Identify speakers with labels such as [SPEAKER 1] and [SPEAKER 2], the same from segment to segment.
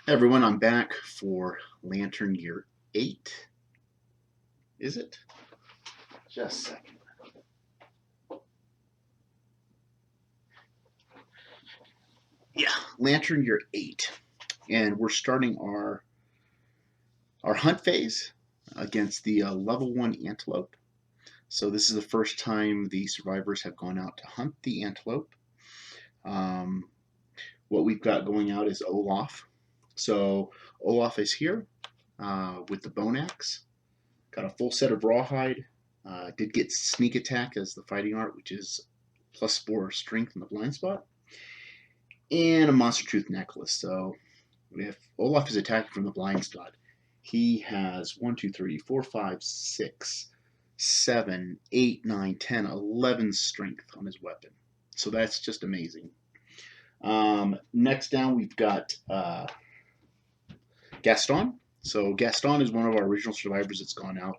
[SPEAKER 1] Everyone, I'm back for Lantern Year 8. Is it? Just a second. Yeah, Lantern Year 8. And we're starting our hunt phase against the level 1 antelope. So this is the first time the survivors have gone out to hunt the antelope. What we've got going out is Olaf. So Olaf is here with the bone axe. Got a full set of rawhide. Did get sneak attack as the fighting art, which is +4 strength in the blind spot. And a monster tooth necklace. So if Olaf is attacking from the blind spot, he has 1, 2, 3, 4, 5, 6, 7, 8, 9, 10, 11 strength on his weapon. So that's just amazing. Next down, we've got Gaston. So Gaston is one of our original survivors that's gone out.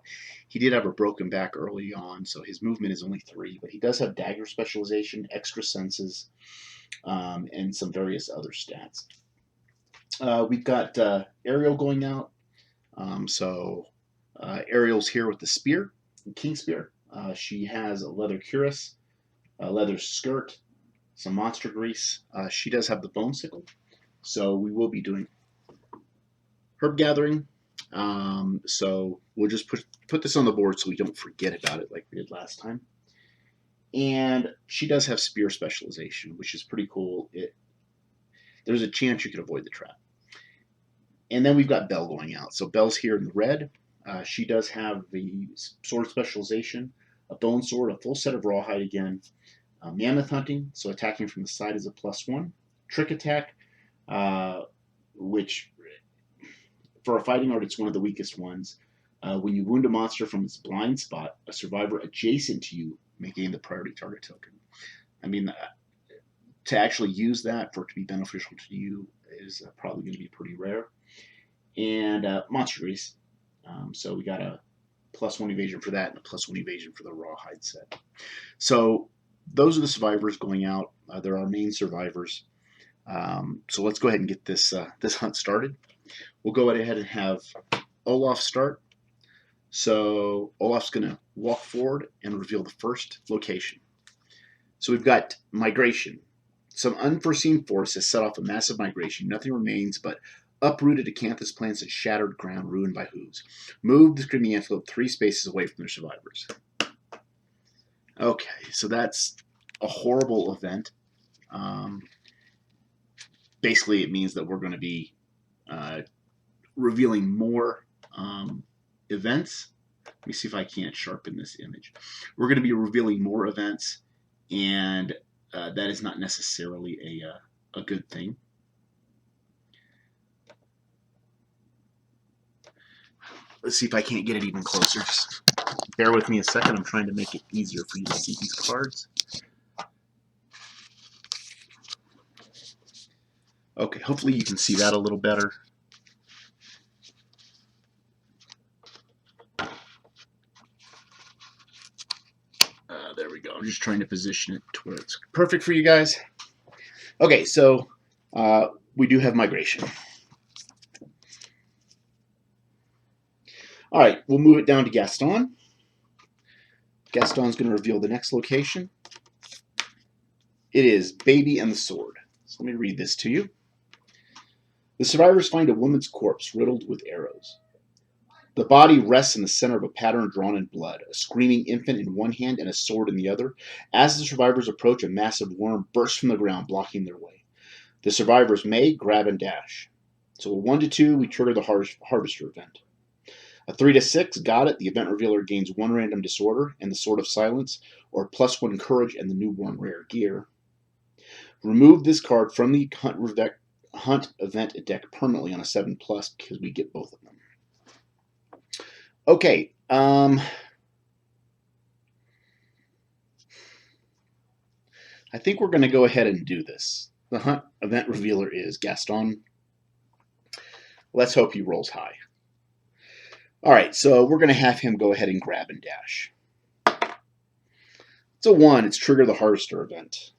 [SPEAKER 1] He did have a broken back early on, so his movement is only 3, but he does have dagger specialization, extra senses, and some various other stats. We've got Ariel going out. Ariel's here with the spear, king spear. She has a leather cuirass, a leather skirt, some monster grease. She does have the bone sickle, so we will be doing herb gathering. So we'll just put this on the board so we don't forget about it like we did last time. And she does have spear specialization, which is pretty cool. There's a chance you could avoid the trap. And then we've got Belle going out. So Belle's here in the red. She does have the sword specialization, a bone sword, a full set of rawhide again, mammoth hunting, so attacking from the side is a +1, trick attack, which for a fighting art, it's one of the weakest ones. When you wound a monster from its blind spot, a survivor adjacent to you may gain the priority target token. I mean, to actually use that for it to be beneficial to you is probably going to be pretty rare. And monster grease. So we got a +1 evasion for that and a +1 evasion for the rawhide set. So those are the survivors going out. They're our main survivors. So let's go ahead and get this hunt started. We'll go ahead and have Olaf start. So Olaf's going to walk forward and reveal the first location. So we've got migration. Some unforeseen force has set off a massive migration. Nothing remains but uprooted acanthus plants and shattered ground ruined by hooves. Move the screaming antelope 3 spaces away from their survivors. Okay, so that's a horrible event. Basically, it means that we're going to be revealing more events. Let me see if I can't sharpen this image. We're going to be revealing more events, and that is not necessarily a good thing. Let's see if I can't get it even closer. Just bear with me a second. I'm trying to make it easier for you to see these cards. Okay, hopefully you can see that a little better. There we go. I'm just trying to position it to where it's perfect for you guys. Okay, so we do have migration. All right, we'll move it down to Gaston. Gaston's going to reveal the next location. It is Baby and the Sword. So let me read this to you. The survivors find a woman's corpse riddled with arrows. The body rests in the center of a pattern drawn in blood, a screaming infant in one hand and a sword in the other. As the survivors approach, a massive worm bursts from the ground, blocking their way. The survivors may grab and dash. So a 1 to 2, we trigger the Harvester event. A 3 to 6, got it. The event revealer gains 1 random disorder and the Sword of Silence, or +1 courage and the newborn rare gear. Remove this card from the hunt event deck permanently on a 7+ because we get both of them. Okay. I think we're going to go ahead and do this. The hunt event revealer is Gaston. Let's hope he rolls high. All right, so we're going to have him go ahead and grab and dash. It's a 1. It's trigger the Harvester event.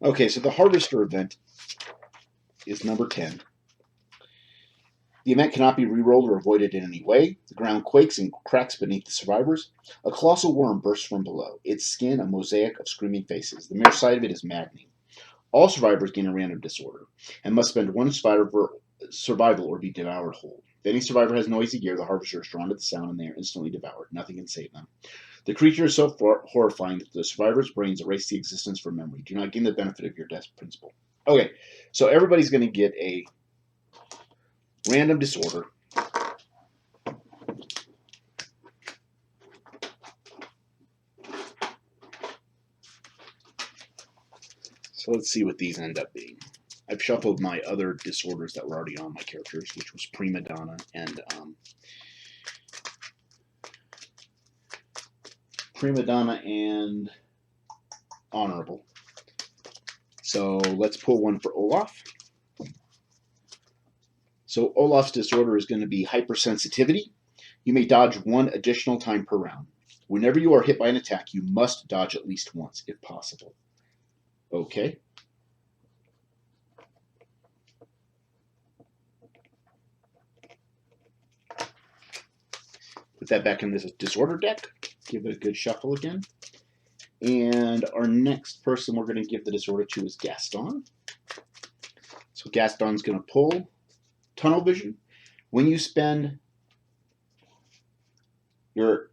[SPEAKER 1] Okay, so the Harvester event is number 10. The event cannot be re-rolled or avoided in any way. The ground quakes and cracks beneath the survivors. A colossal worm bursts from below, its skin a mosaic of screaming faces. The mere sight of it is maddening. All survivors gain a random disorder and must spend one survival or be devoured whole. If any survivor has noisy gear, the Harvester is drawn to the sound and they are instantly devoured. Nothing can save them. The creature is so horrifying that the survivors' brains erase the existence from memory. Do not gain the benefit of your death principle. Okay, so everybody's going to get a random disorder. So let's see what these end up being. I've shuffled my other disorders that were already on my characters, which was Prima Donna and Honorable. So let's pull one for Olaf. So Olaf's disorder is going to be hypersensitivity. You may dodge one additional time per round. Whenever you are hit by an attack, you must dodge at least once, if possible. Okay. Put that back in this disorder deck. Give it a good shuffle again. And our next person we're going to give the disorder to is Gaston. So Gaston's going to pull Tunnel Vision. When you spend your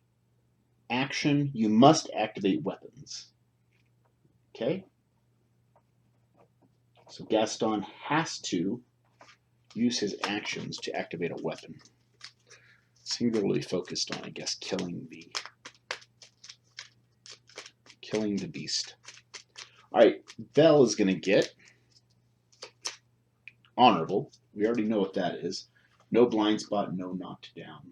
[SPEAKER 1] action, you must activate weapons. Okay? So Gaston has to use his actions to activate a weapon. Singularly focused on, I guess, killing the beast. Alright, Belle is going to get Honorable. We already know what that is. No blind spot, no knocked down.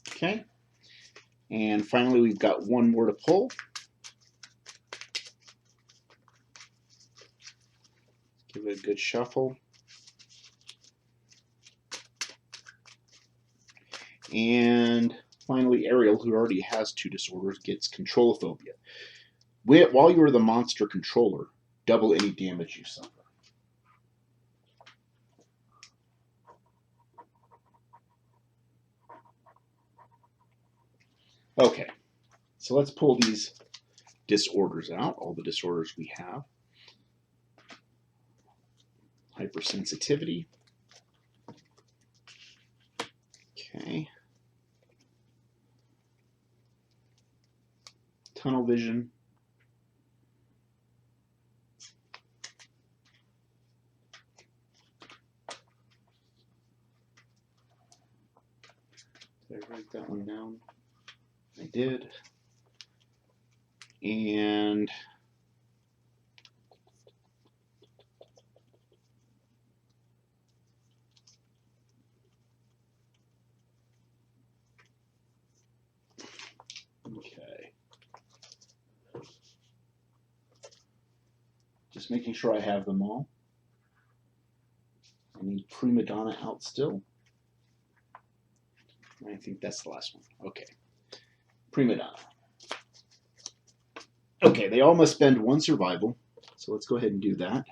[SPEAKER 1] Okay. And finally, we've got one more to pull. Give it a good shuffle. And finally, Ariel, who already has 2 disorders, gets Controlophobia. While you are the monster controller, double any damage you suffer. Okay, so let's pull these disorders out, all the disorders we have. Hypersensitivity. Okay. Tunnel Vision. Did I write that one down? I did. And okay. Just making sure I have them all. I need Prima Donna out still. I think that's the last one. Okay. Prima Donna. Okay, they all must spend 1 survival. So let's go ahead and do that.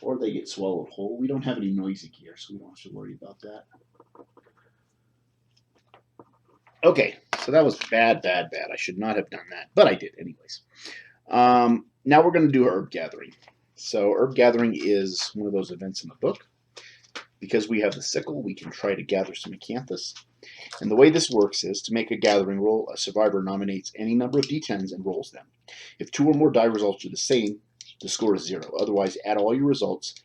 [SPEAKER 1] Or they get swallowed whole. We don't have any noisy gear, so we don't have to worry about that. Okay, so that was bad. I should not have done that, but I did anyways. Now we're going to do Herb Gathering. So Herb Gathering is one of those events in the book. Because we have the sickle, we can try to gather some acanthus. And the way this works is, to make a gathering roll, a survivor nominates any number of d10s and rolls them. If 2 or more die results are the same, the score is 0. Otherwise, add all your results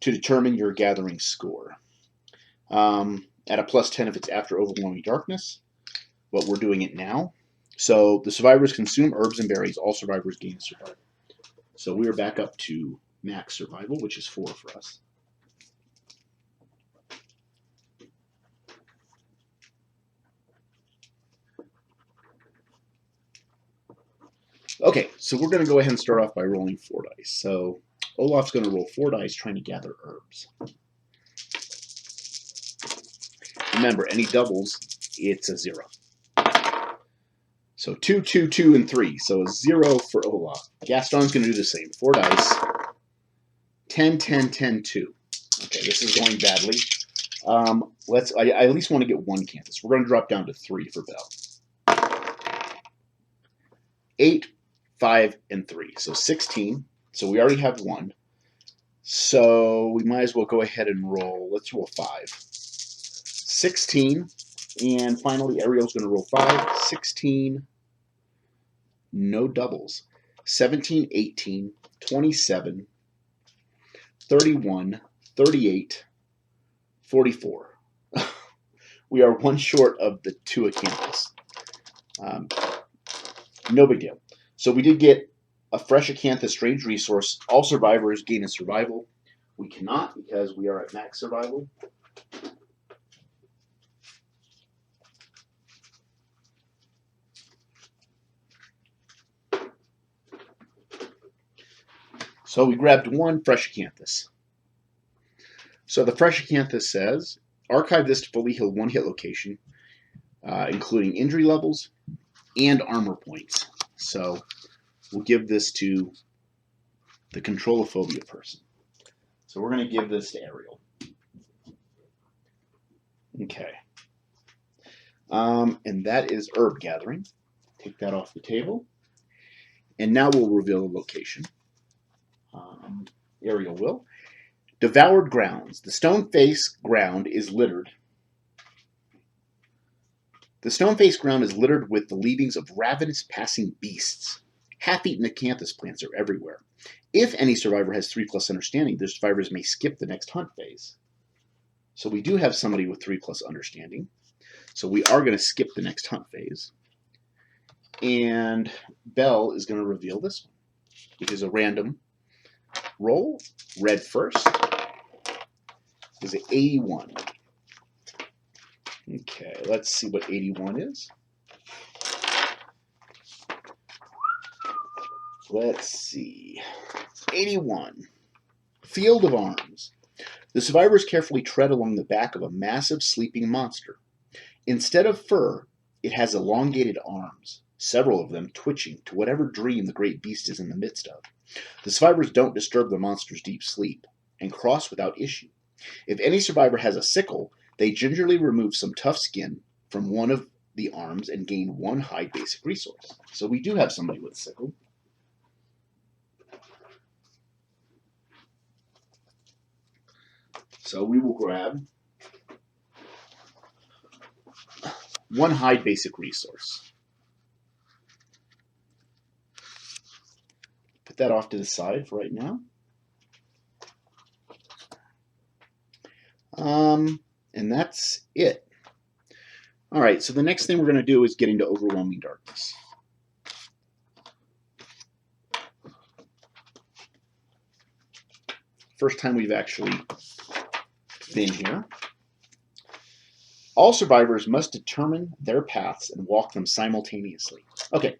[SPEAKER 1] to determine your gathering score. At a plus 10 if it's after overwhelming darkness, but we're doing it now. So the survivors consume herbs and berries. All survivors gain survival. So we are back up to max survival, which is 4 for us. Okay, so we're going to go ahead and start off by rolling 4 dice. So Olaf's going to roll 4 dice trying to gather herbs. Remember, any doubles, it's a 0. So 2, 2, 2, and 3. So a 0 for Olaf. Gaston's going to do the same. 4 dice. 10, 10, 10, 2. Okay, this is going badly. I at least want to get 1 canvas. We're going to drop down to 3 for Belle. 8, 5, and 3. So 16. So we already have 1. So we might as well go ahead and roll. Let's roll 5. 16. And finally, Ariel's going to roll 5. 16. No doubles. 17, 18, 27, 31, 38, 44. We are 1 short of the 2 acanthus. No big deal. So we did get a fresh acanthus strange resource. All survivors gain a survival. We cannot because we are at max survival. So we grabbed 1 fresh acanthus. So the fresh acanthus says, archive this to fully heal 1 hit location, including injury levels and armor points. So we'll give this to the controlophobia person. So we're going to give this to Ariel. Okay. And that is herb gathering. Take that off the table. And now we'll reveal the location. Ariel will. Devoured grounds. The stone face ground is littered. The stone face ground is littered with the leavings of ravenous passing beasts. Half-eaten acanthus plants are everywhere. If any survivor has 3+ understanding, the survivors may skip the next hunt phase. So we do have somebody with 3+ understanding. So we are going to skip the next hunt phase. And Belle is going to reveal this one, which is a random roll. Red first is an 81. Okay, let's see what 81 is. Let's see. 81. Field of Arms. The survivors carefully tread along the back of a massive sleeping monster. Instead of fur, it has elongated arms, several of them twitching to whatever dream the great beast is in the midst of. The survivors don't disturb the monster's deep sleep and cross without issue. If any survivor has a sickle, they gingerly remove some tough skin from one of the arms and gain 1 hide basic resource. So we do have somebody with a sickle. So we will grab 1 hide basic resource. Put that off to the side for right now. And that's it. All right, so the next thing we're going to do is get into overwhelming darkness. First time we've actually been here. All survivors must determine their paths and walk them simultaneously. Okay,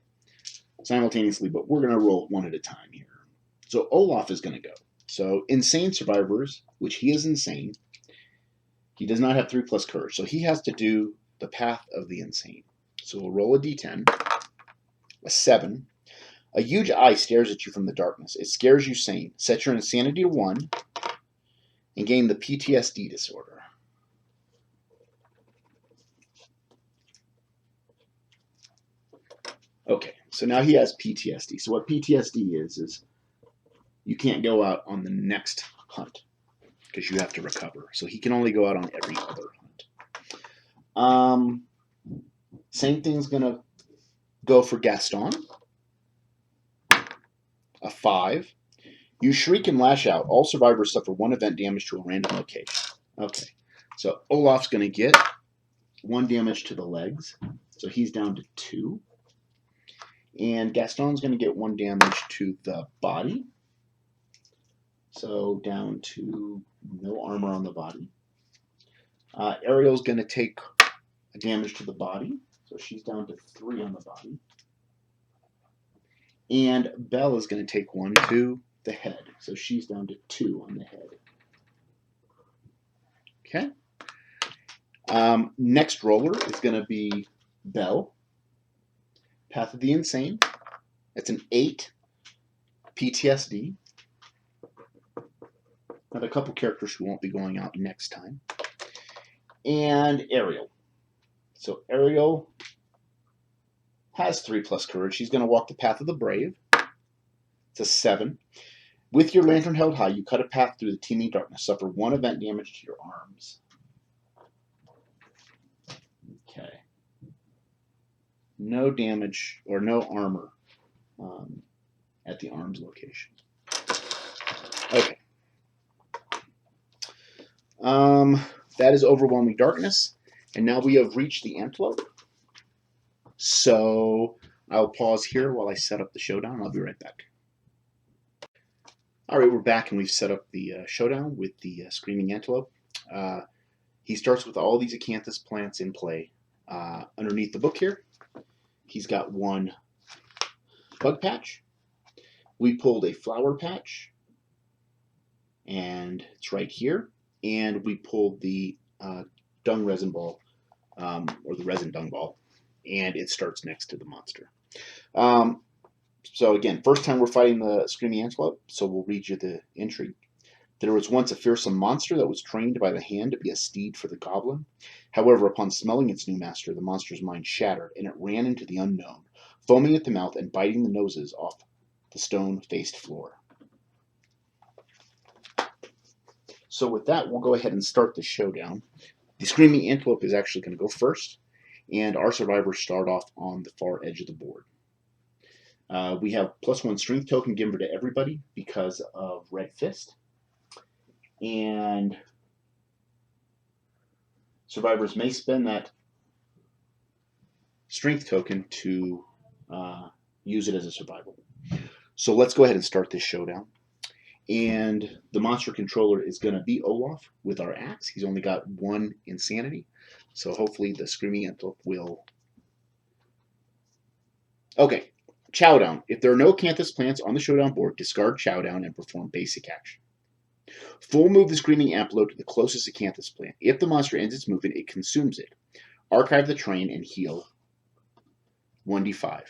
[SPEAKER 1] simultaneously, but we're going to roll 1 at a time here. So Olaf is going to go. So insane survivors, which he is insane, he does not have 3+ courage, so he has to do the path of the insane. So we'll roll a d10, a 7. A huge eye stares at you from the darkness. It scares you sane. Set your insanity to 1 and gain the PTSD disorder. Okay, so now he has PTSD. So what PTSD is you can't go out on the next hunt because you have to recover. So he can only go out on every other hunt. Same thing's going to go for Gaston. A 5. You shriek and lash out. All survivors suffer 1 event damage to a random location. Okay, so Olaf's going to get 1 damage to the legs. So he's down to 2. And Gaston's going to get 1 damage to the body. So down to no armor on the body. Ariel's going to take a damage to the body. So she's down to 3 on the body. And Belle is going to take 1 to the head. So she's down to 2 on the head. Okay. Next roller is going to be Bell, Path of the Insane. It's an 8 PTSD. I have a couple characters who won't be going out next time. And Ariel. So Ariel has 3+ courage. She's going to walk the Path of the Brave. It's a 7. With your lantern held high, you cut a path through the teeming darkness. Suffer 1 event damage to your arms. Okay. No damage or no armor at the arms location. Okay. That is Overwhelming Darkness. And now we have reached the Antelope. So I'll pause here while I set up the showdown. I'll be right back. All right, we're back and we've set up the showdown with the Screaming Antelope. He starts with all these acanthus plants in play. Underneath the book here, he's got 1 bug patch. We pulled a flower patch, and it's right here. And we pulled the dung resin ball, or the resin dung ball, and it starts next to the monster. So again, first time we're fighting the Screaming Antelope, so we'll read you the intrigue. There was once a fearsome monster that was trained by the hand to be a steed for the goblin. However, upon smelling its new master, the monster's mind shattered, and it ran into the unknown, foaming at the mouth and biting the noses off the stone-faced floor. So with that, we'll go ahead and start the showdown. The Screaming Antelope is actually going to go first, and our survivors start off on the far edge of the board. We have +1 strength token given to everybody because of Red Fist. And survivors may spend that strength token to use it as a survival. So let's go ahead and start this showdown. And the monster controller is going to be Olaf with our axe. He's only got 1 insanity. So hopefully the Screaming Antelope will... Okay, Chowdown. If there are no acanthus plants on the showdown board, discard Chowdown and perform basic action. Full move the Screaming Antelope to the closest acanthus plant. If the monster ends its movement, it consumes it. Archive the train and heal 1d5.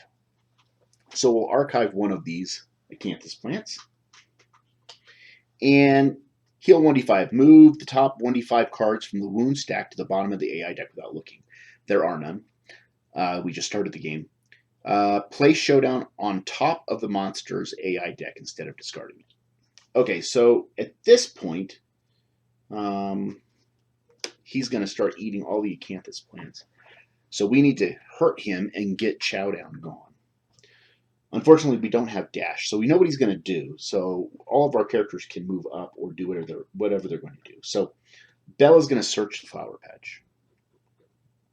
[SPEAKER 1] So we'll archive 1 of these acanthus plants. And heal 1d5. Move the top 1d5 cards from the wound stack to the bottom of the AI deck without looking. There are none. We just started the game. Place Showdown on top of the monster's AI deck instead of discarding it. Okay, so at this point, he's going to start eating all the acanthus plants. So we need to hurt him and get Chowdown gone. Unfortunately, we don't have dash, so we know what he's going to do. So all of our characters can move up or do whatever they're going to do. So Bella's going to search the flower patch.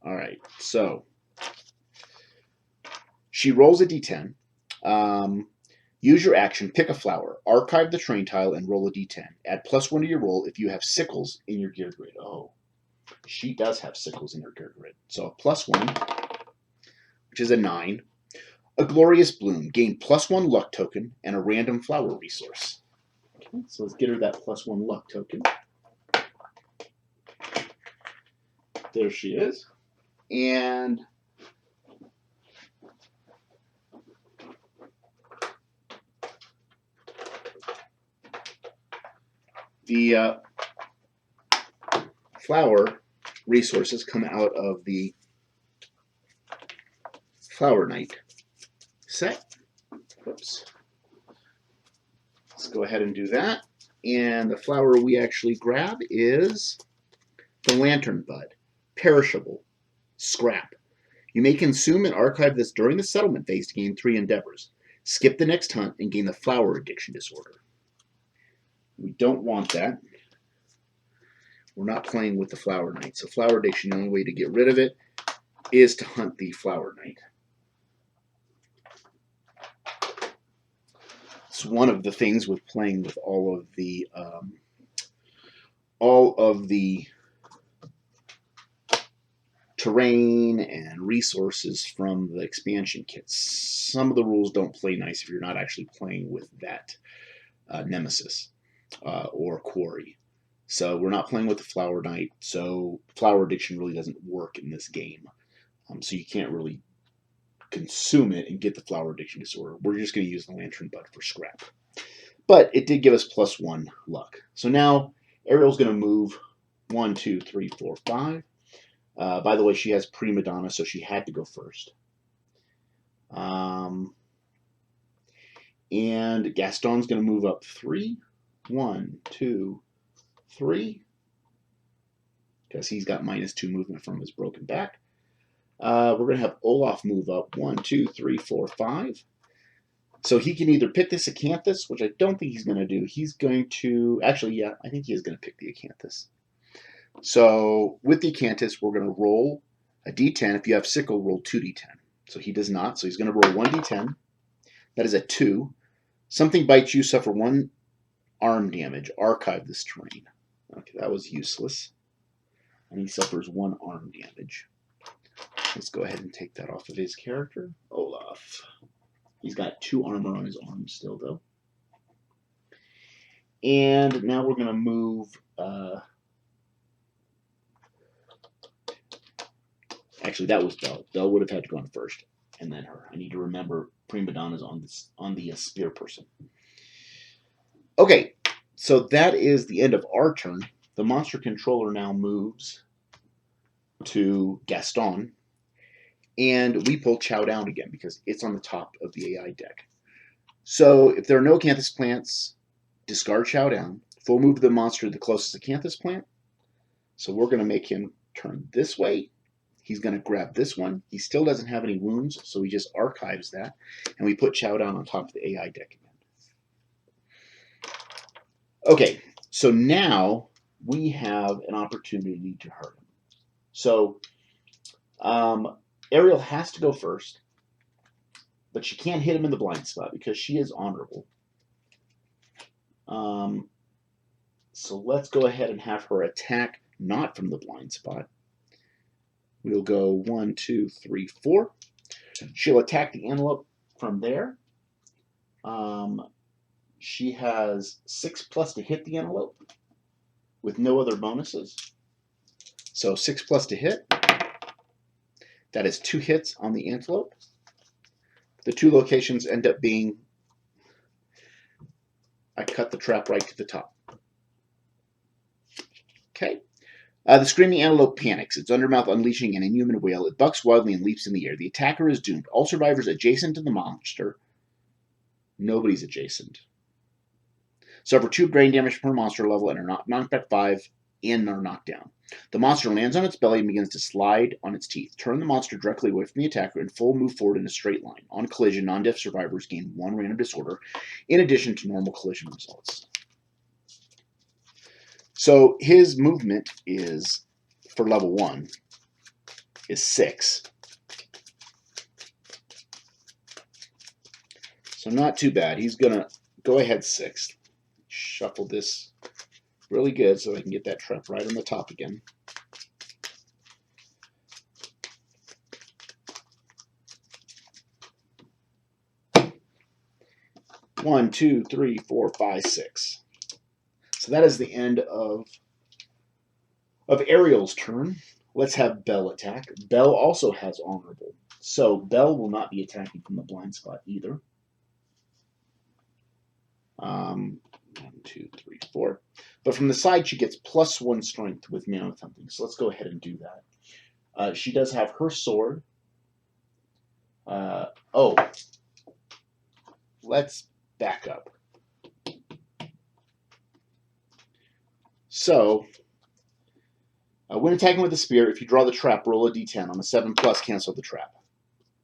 [SPEAKER 1] All right, so she rolls a d10. Use your action, pick a flower, archive the train tile, and roll a d10. Add +1 to your roll if you have sickles in your gear grid. Oh, she does have sickles in her gear grid. So a +1, which is a 9. A Glorious Bloom. Gain +1 luck token and a random flower resource. Okay, so let's get her that +1 luck token. There she is. And the flower resources come out of the Flower Knight set. Whoops. Let's go ahead and do that. And the flower we actually grab is the Lantern Bud. Perishable. Scrap. You may consume and archive this during the settlement phase to gain 3 endeavors. Skip the next hunt and gain the Flower Addiction Disorder. We don't want that. We're not playing with the Flower Knight. So Flower Addiction, the only way to get rid of it is to hunt the Flower Knight. It's one of the things with playing with all of the terrain and resources from the expansion kits. Some of the rules don't play nice if you're not actually playing with that nemesis or quarry. So we're not playing with the Flower Knight, so Flower Addiction really doesn't work in this game. So you can't really consume it and get the Flower Addiction disorder. We're just going to use the Lantern Bud for scrap. But it did give us +1 luck. So now Ariel's going to move 1, 2, 3, 4, 5. By the way, she has Prima Donna, so she had to go first. And Gaston's going to move up 3. 1, 2, 3. Because he's got -2 movement from his broken back. We're going to have Olaf move up 1, 2, 3, 4, 5. So he can either pick this Acanthus, which I don't think he's going to do. He's going to, actually, yeah, I think he is going to pick the Acanthus. So with the Acanthus, we're going to roll a d10. If you have Sickle, roll 2d10. So he does not. So he's going to roll 1d10. That is a 2. Something bites you, suffer 1 arm damage. Archive this terrain. Okay, that was useless. And he suffers 1 arm damage. Let's go ahead and take that off of his character. Olaf. He's got 2 armor on his arm still, though. And now we're going to move... Actually, that was Belle. Belle would have had to go on first, and then her. I need to remember Prima Donna's on the spear person. Okay, so that is the end of our turn. The monster controller now moves to Gaston, and we pull Chow down again because it's on the top of the AI deck. So if there are no Acanthus plants, discard Chow down. Full move the monster to the closest Acanthus plant. So we're going to make him turn this way. He's going to grab this one. He still doesn't have any wounds, so he just archives that. And we put Chow down on top of the AI deck again. Okay, so now we have an opportunity to hurt him. So Ariel has to go first, but she can't hit him in the blind spot because she is honorable. So let's go ahead and have her attack not from the blind spot. We'll go 1, 2, 3, 4. She'll attack the Antelope from there. She has 6+ to hit the Antelope with no other bonuses. So 6+ to hit. That is 2 hits on the Antelope. The 2 locations end up being, I cut the trap right to the top. Okay. The screaming antelope panics, its undermouth unleashing an inhuman wail. It bucks wildly and leaps in the air. The attacker is doomed. All survivors adjacent to the monster. Nobody's adjacent. Suffer 2 brain damage per monster level and are knocked back 5 and are knocked down. The monster lands on its belly and begins to slide on its teeth. Turn the monster directly away from the attacker and full move forward in a straight line. On collision, non-deaf survivors gain 1 random disorder in addition to normal collision results. So his movement is, for level 1, is 6. So not too bad. He's going to go ahead 6th. Shuffle this really good so I can get that trap right on the top again. One, 2, 3, 4, 5, 6. So that is the end of Ariel's turn. Let's have Belle attack. Belle also has honorable. So Belle will not be attacking from the blind spot either. 1, 2, 3, 4. But from the side, she gets +1 strength with Mammoth Hunting. So let's go ahead and do that. She does have her sword. Let's back up. So, when attacking with the spear, if you draw the trap, roll a d10. On a 7+, cancel the trap.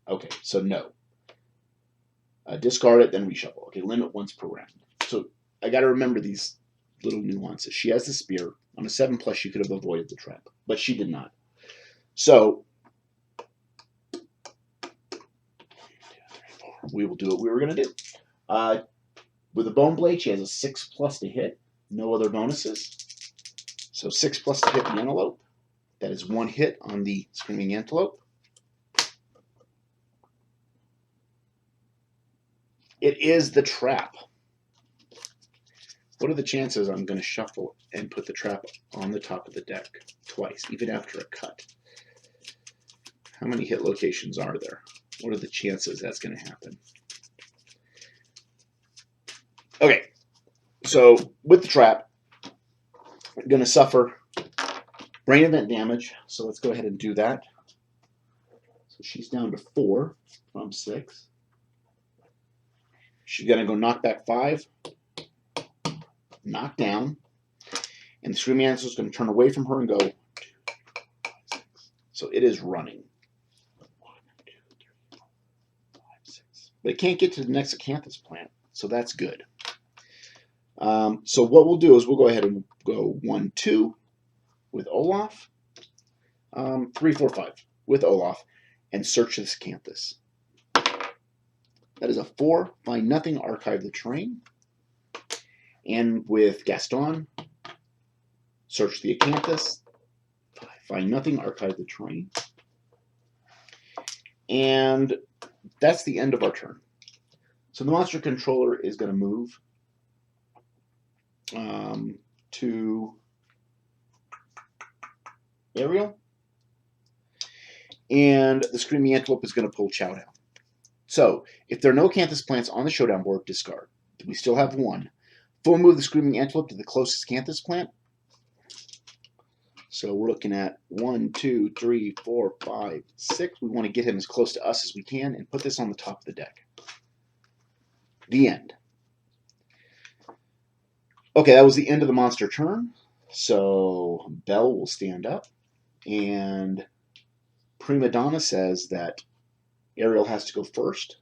[SPEAKER 1] Okay, so no. Discard it, then reshuffle. Okay, limit once per round. So I got to remember these little nuances. She has the spear. On a 7+, she could have avoided the trap, but she did not. So we will do what we were going to do. With a bone blade, she has a 6+ to hit. No other bonuses. So 6+ to hit the antelope. That is 1 hit on the screaming antelope. It is the trap. What are the chances I'm going to shuffle and put the trap on the top of the deck twice, even after a cut? How many hit locations are there? What are the chances that's going to happen? Okay, so with the trap, I'm going to suffer brain event damage. So let's go ahead and do that. So she's down to 4 from 6. She's going to go knock back 5, knock down, and the Screaming Antelope is going to turn away from her and go 2, 3, 4, 5, 6. So it is running. 1, 2, 3, 4, 5, 6. But it can't get to the next acanthus plant, so that's good. So what we'll do is we'll go ahead and go 1, 2 with Olaf, 3, 4, 5 with Olaf, and search this acanthus. That is a 4. Find nothing, archive the terrain. And with Gaston, search the acanthus. 5. Find nothing, archive the terrain. And that's the end of our turn. So the monster controller is going to move to Ariel. And the Screaming Antelope is going to pull Chowdown. So, if there are no acanthus plants on the showdown board, discard. We still have 1. Full move the Screaming Antelope to the closest acanthus plant. So we're looking at 1, 2, 3, 4, 5, 6. We want to get him as close to us as we can and put this on the top of the deck. The end. Okay, that was the end of the monster turn. So Belle will stand up, and Prima Donna says that Ariel has to go first.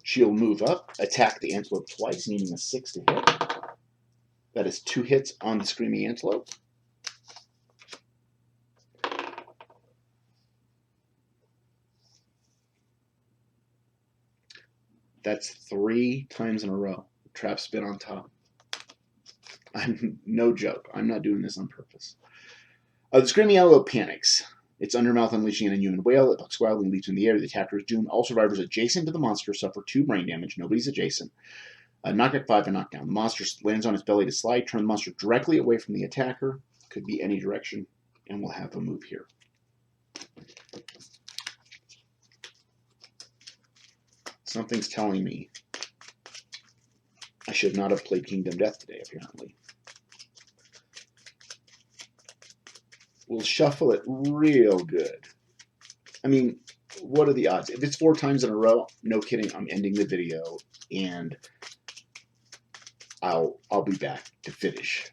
[SPEAKER 1] She'll move up, attack the Antelope twice, needing a 6 to hit. That is 2 hits on the Screaming Antelope. That's 3 times in a row. Trap spin on top. I'm no joke. I'm not doing this on purpose. The Screaming Antelope panics. Its undermouth unleashing an inhuman wail. It bucks wildly and leaps in the air. The attacker is doomed. All survivors adjacent to the monster suffer 2 brain damage. Nobody's adjacent. Knockback 5 and knockdown. The monster lands on its belly to slide. Turn the monster directly away from the attacker. Could be any direction. And we'll have a move here. Something's telling me I should not have played Kingdom Death today, apparently. We'll shuffle it real good. I mean, what are the odds? If it's 4 times in a row, no kidding, I'm ending the video and I'll be back to finish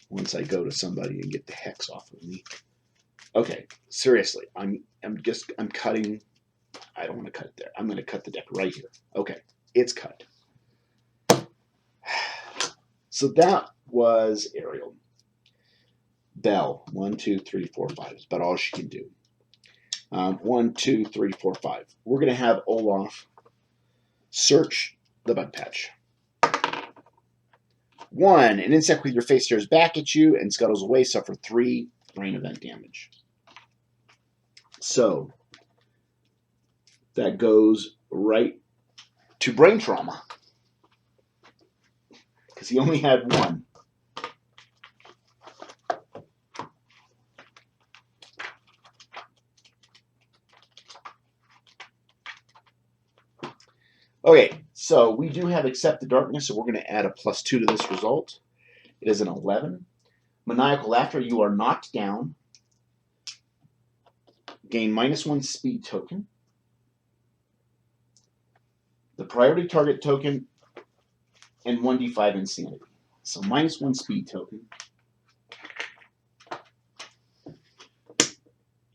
[SPEAKER 1] once I go to somebody and get the hex off of me. Okay, seriously, I'm cutting. I don't want to cut it there. I'm going to cut the deck right here. Okay, it's cut. So that was Ariel. Belle, 1, 2, 3, 4, 5. That's about all she can do. 1, 2, 3, 4, 5. We're going to have Olaf search the bug patch. 1, an insect with your face stares back at you and scuttles away. Suffer 3 brain event damage. So that goes right to brain trauma because he only had 1. Okay, so we do have Accept the Darkness, so we're going to add a +2 to this result. It is an 11. Maniacal Laughter, you are knocked down. Gain -1 speed token. The priority target token and 1d5 insanity. So -1 speed token.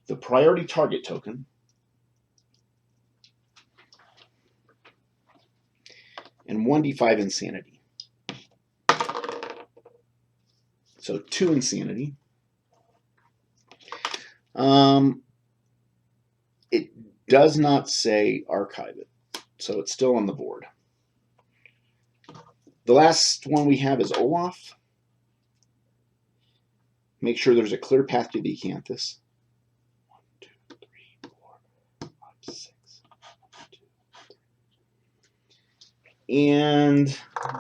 [SPEAKER 1] The priority target token. And 1d5 insanity. So 2 insanity. It does not say archive it, so it's still on the board. The last one we have is Olaf. Make sure there's a clear path to the acanthus. 1, 2, 3, 4, 5, 6. 1, 2, And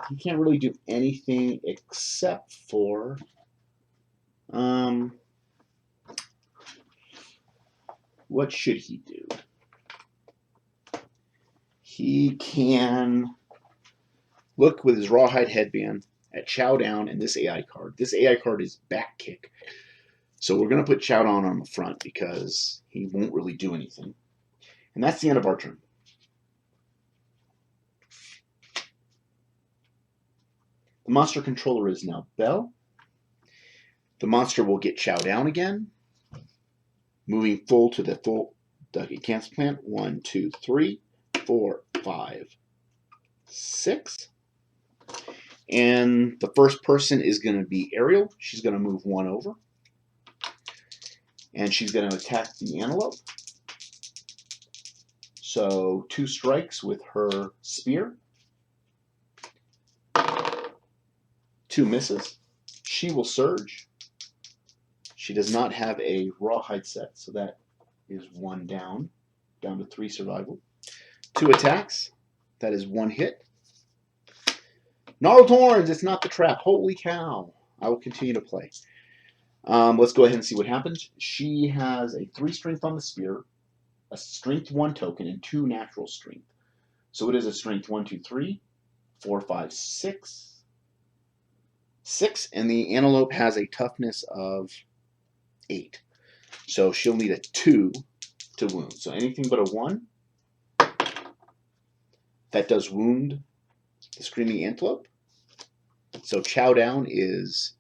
[SPEAKER 1] he can't really do anything except for what should he do? He can look with his Rawhide Headband at Chow Down and this AI card. This AI card is Back Kick. So we're going to put Chow Down on the front because he won't really do anything. And that's the end of our turn. The monster controller is now Bell. The monster will get Chow Down again. Moving full to the full Dougie Cancel Plant. 1, 2, 3, 4, 5, 6. And the first person is going to be Ariel. She's going to move 1 over. And she's going to attack the Antelope. So 2 strikes with her spear. 2 misses. She will surge. She does not have a Rawhide set, so that is 1 down. Down to 3 survival. 2 attacks. That is 1 hit. Gnarled Horns, it's not the trap. Holy cow. I will continue to play. Let's go ahead and see what happens. She has a 3 strength on the spear, a strength 1 token, and 2 natural strength. So it is a strength 1, 2, 3, 4, 5, 6. 6, and the Antelope has a toughness of 8. So she'll need a 2 to wound. So anything but a 1. That does wound the Screaming Antelope. So Chow Down is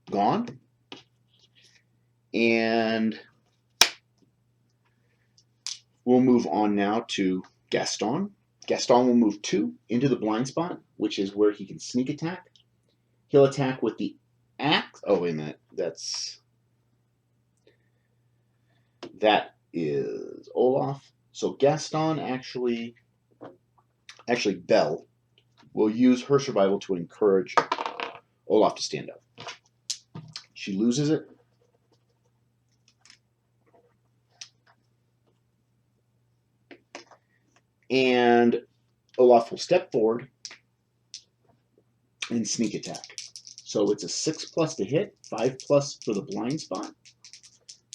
[SPEAKER 1] gone. And we'll move on now to Gaston. Gaston will move 2 into the blind spot, which is where he can sneak attack. He'll attack with the axe. Oh, wait a minute. That is Olaf. So Gaston actually Belle will use her survival to encourage Olaf to stand up. She loses it. And Olaf will step forward and sneak attack. So it's a 6+ to hit, 5+ for the blind spot,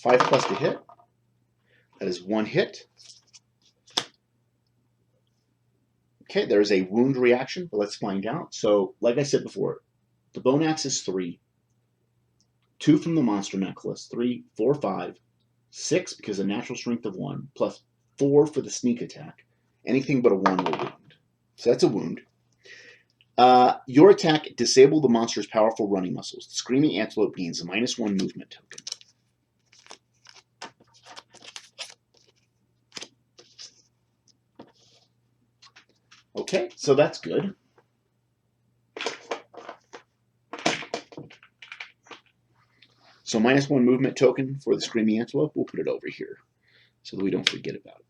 [SPEAKER 1] 5+ to hit. That is 1 hit. Okay, there's a wound reaction, but let's find out. So, like I said before, the bone axe is 3, 2 from the monster necklace, 3, 4, 5, 6 because of natural strength of 1, plus 4 for the sneak attack. Anything but a 1 will wound. So that's a wound. Your attack disabled the monster's powerful running muscles. The Screaming Antelope gains a -1 movement token. Okay, so that's good. So -1 movement token for the Screaming Antelope. We'll put it over here so that we don't forget about it.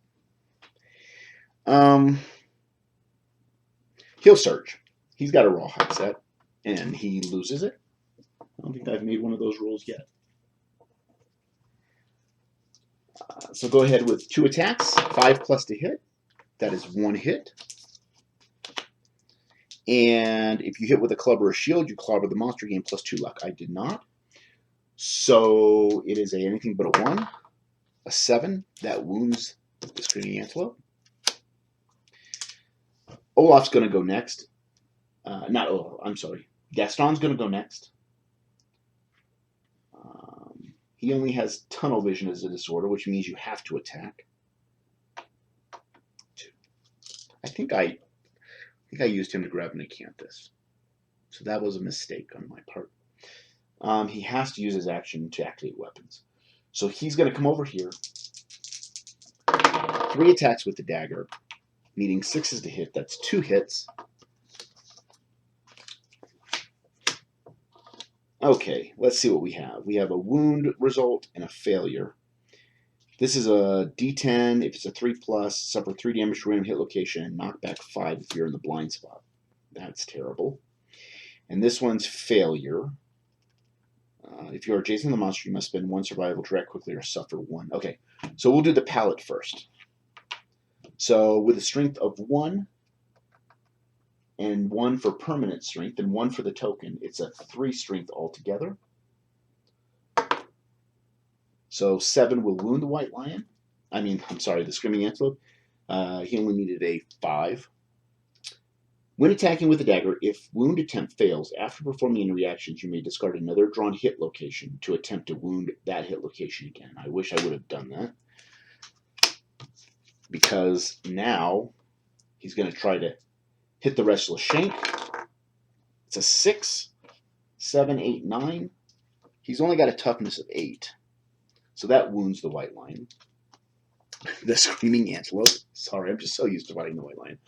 [SPEAKER 1] He'll surge. He's got a Rawhide set, and he loses it. I don't think I've made one of those rolls yet. So go ahead with 2 attacks, 5+ to hit. That is 1 hit. And if you hit with a club or a shield, you clobber the monster, gain +2 luck. I did not. So it is anything but a 1. A 7. That wounds the Screaming Antelope. Olaf's going to go next. Not Olaf, I'm sorry. Gaston's going to go next. He only has tunnel vision as a disorder, which means you have to attack. 2. I think I used him to grab an Acanthus. So that was a mistake on my part. He has to use his action to activate weapons. So he's going to come over here. 3 attacks with the dagger, needing 6s to hit. That's 2 hits. Okay, let's see what we have. We have a wound result and a failure. This is a D10. If it's a 3+, suffer 3 damage to random hit location and knock back 5 if you're in the blind spot. That's terrible. And this one's failure. If you are chasing the monster, you must spend 1 survival to react quickly or suffer 1. Okay, so we'll do the pallet first. So with a strength of 1, and 1 for permanent strength, and 1 for the token. It's a 3 strength altogether. So 7 will wound the white lion. I'm sorry, the screaming antelope. He only needed a 5. When attacking with a dagger, if wound attempt fails, after performing any reactions, you may discard another drawn hit location to attempt to wound that hit location again. I wish I would have done that, because now he's going to try to hit the restless shank. It's a 6, 7, 8, 9. He's only got a toughness of 8, so that wounds the white lion. The screaming antelope. Sorry, I'm just so used to fighting the white lion.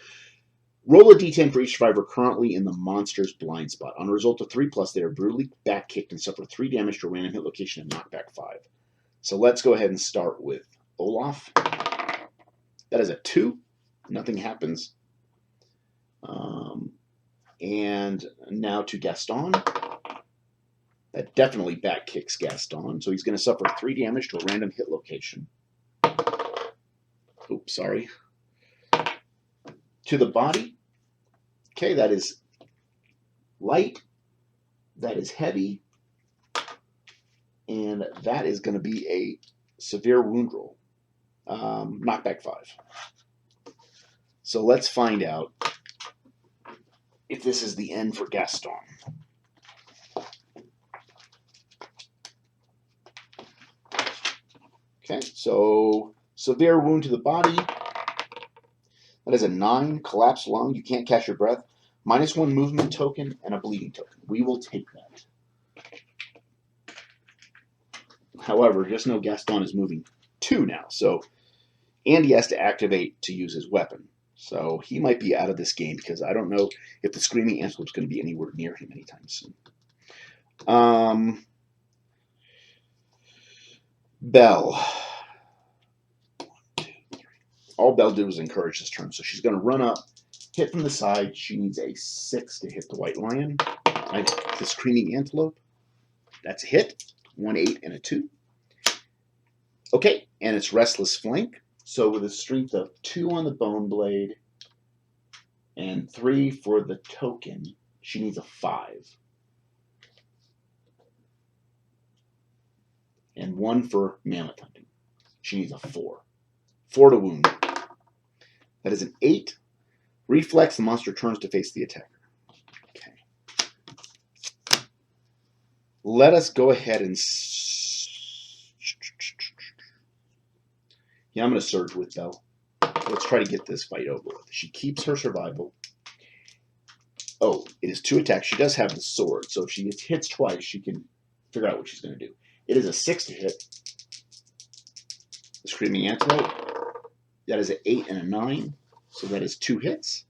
[SPEAKER 1] Roll a d10 for each survivor currently in the monster's blind spot. On a result of 3+, they are brutally back kicked and suffer 3 damage to a random hit location and knockback 5. So let's go ahead and start with Olaf. That is a 2. Nothing happens. And now to Gaston. That definitely back kicks Gaston. So he's going to suffer 3 damage to a random hit location. Oops, sorry. To the body. Okay, that is light. That is heavy. And that is going to be a severe wound roll. Knockback 5. So let's find out if this is the end for Gaston. Okay, so severe wound to the body. That is a 9, collapsed lung. You can't catch your breath. -1 movement token and a bleeding token. We will take that. However, just know Gaston is moving 2 now. So, and he has to activate to use his weapon. So he might be out of this game, because I don't know if the screaming antelope is going to be anywhere near him anytime soon. Belle. 1, 2, 3. All Belle did was encourage this turn. So she's going to run up, hit from the side. She needs a 6 to hit the white lion. The screaming antelope. That's a hit. 1, 8, and a 2. Okay, and it's restless flank. So with a strength of 2 on the bone blade and 3 for the token, she needs a 5. And 1 for mammoth hunting. She needs a 4. 4 to wound. That is an 8. Reflex, the monster turns to face the attacker. Okay. Let us go ahead and... Yeah, I'm going to surge with Belle. Let's try to get this fight over with. She keeps her survival. Oh, it is 2 attacks. She does have the sword, so if she hits twice, she can figure out what she's going to do. It is a 6 to hit. The screaming antelope. That is an 8 and a 9, so that is 2 hits.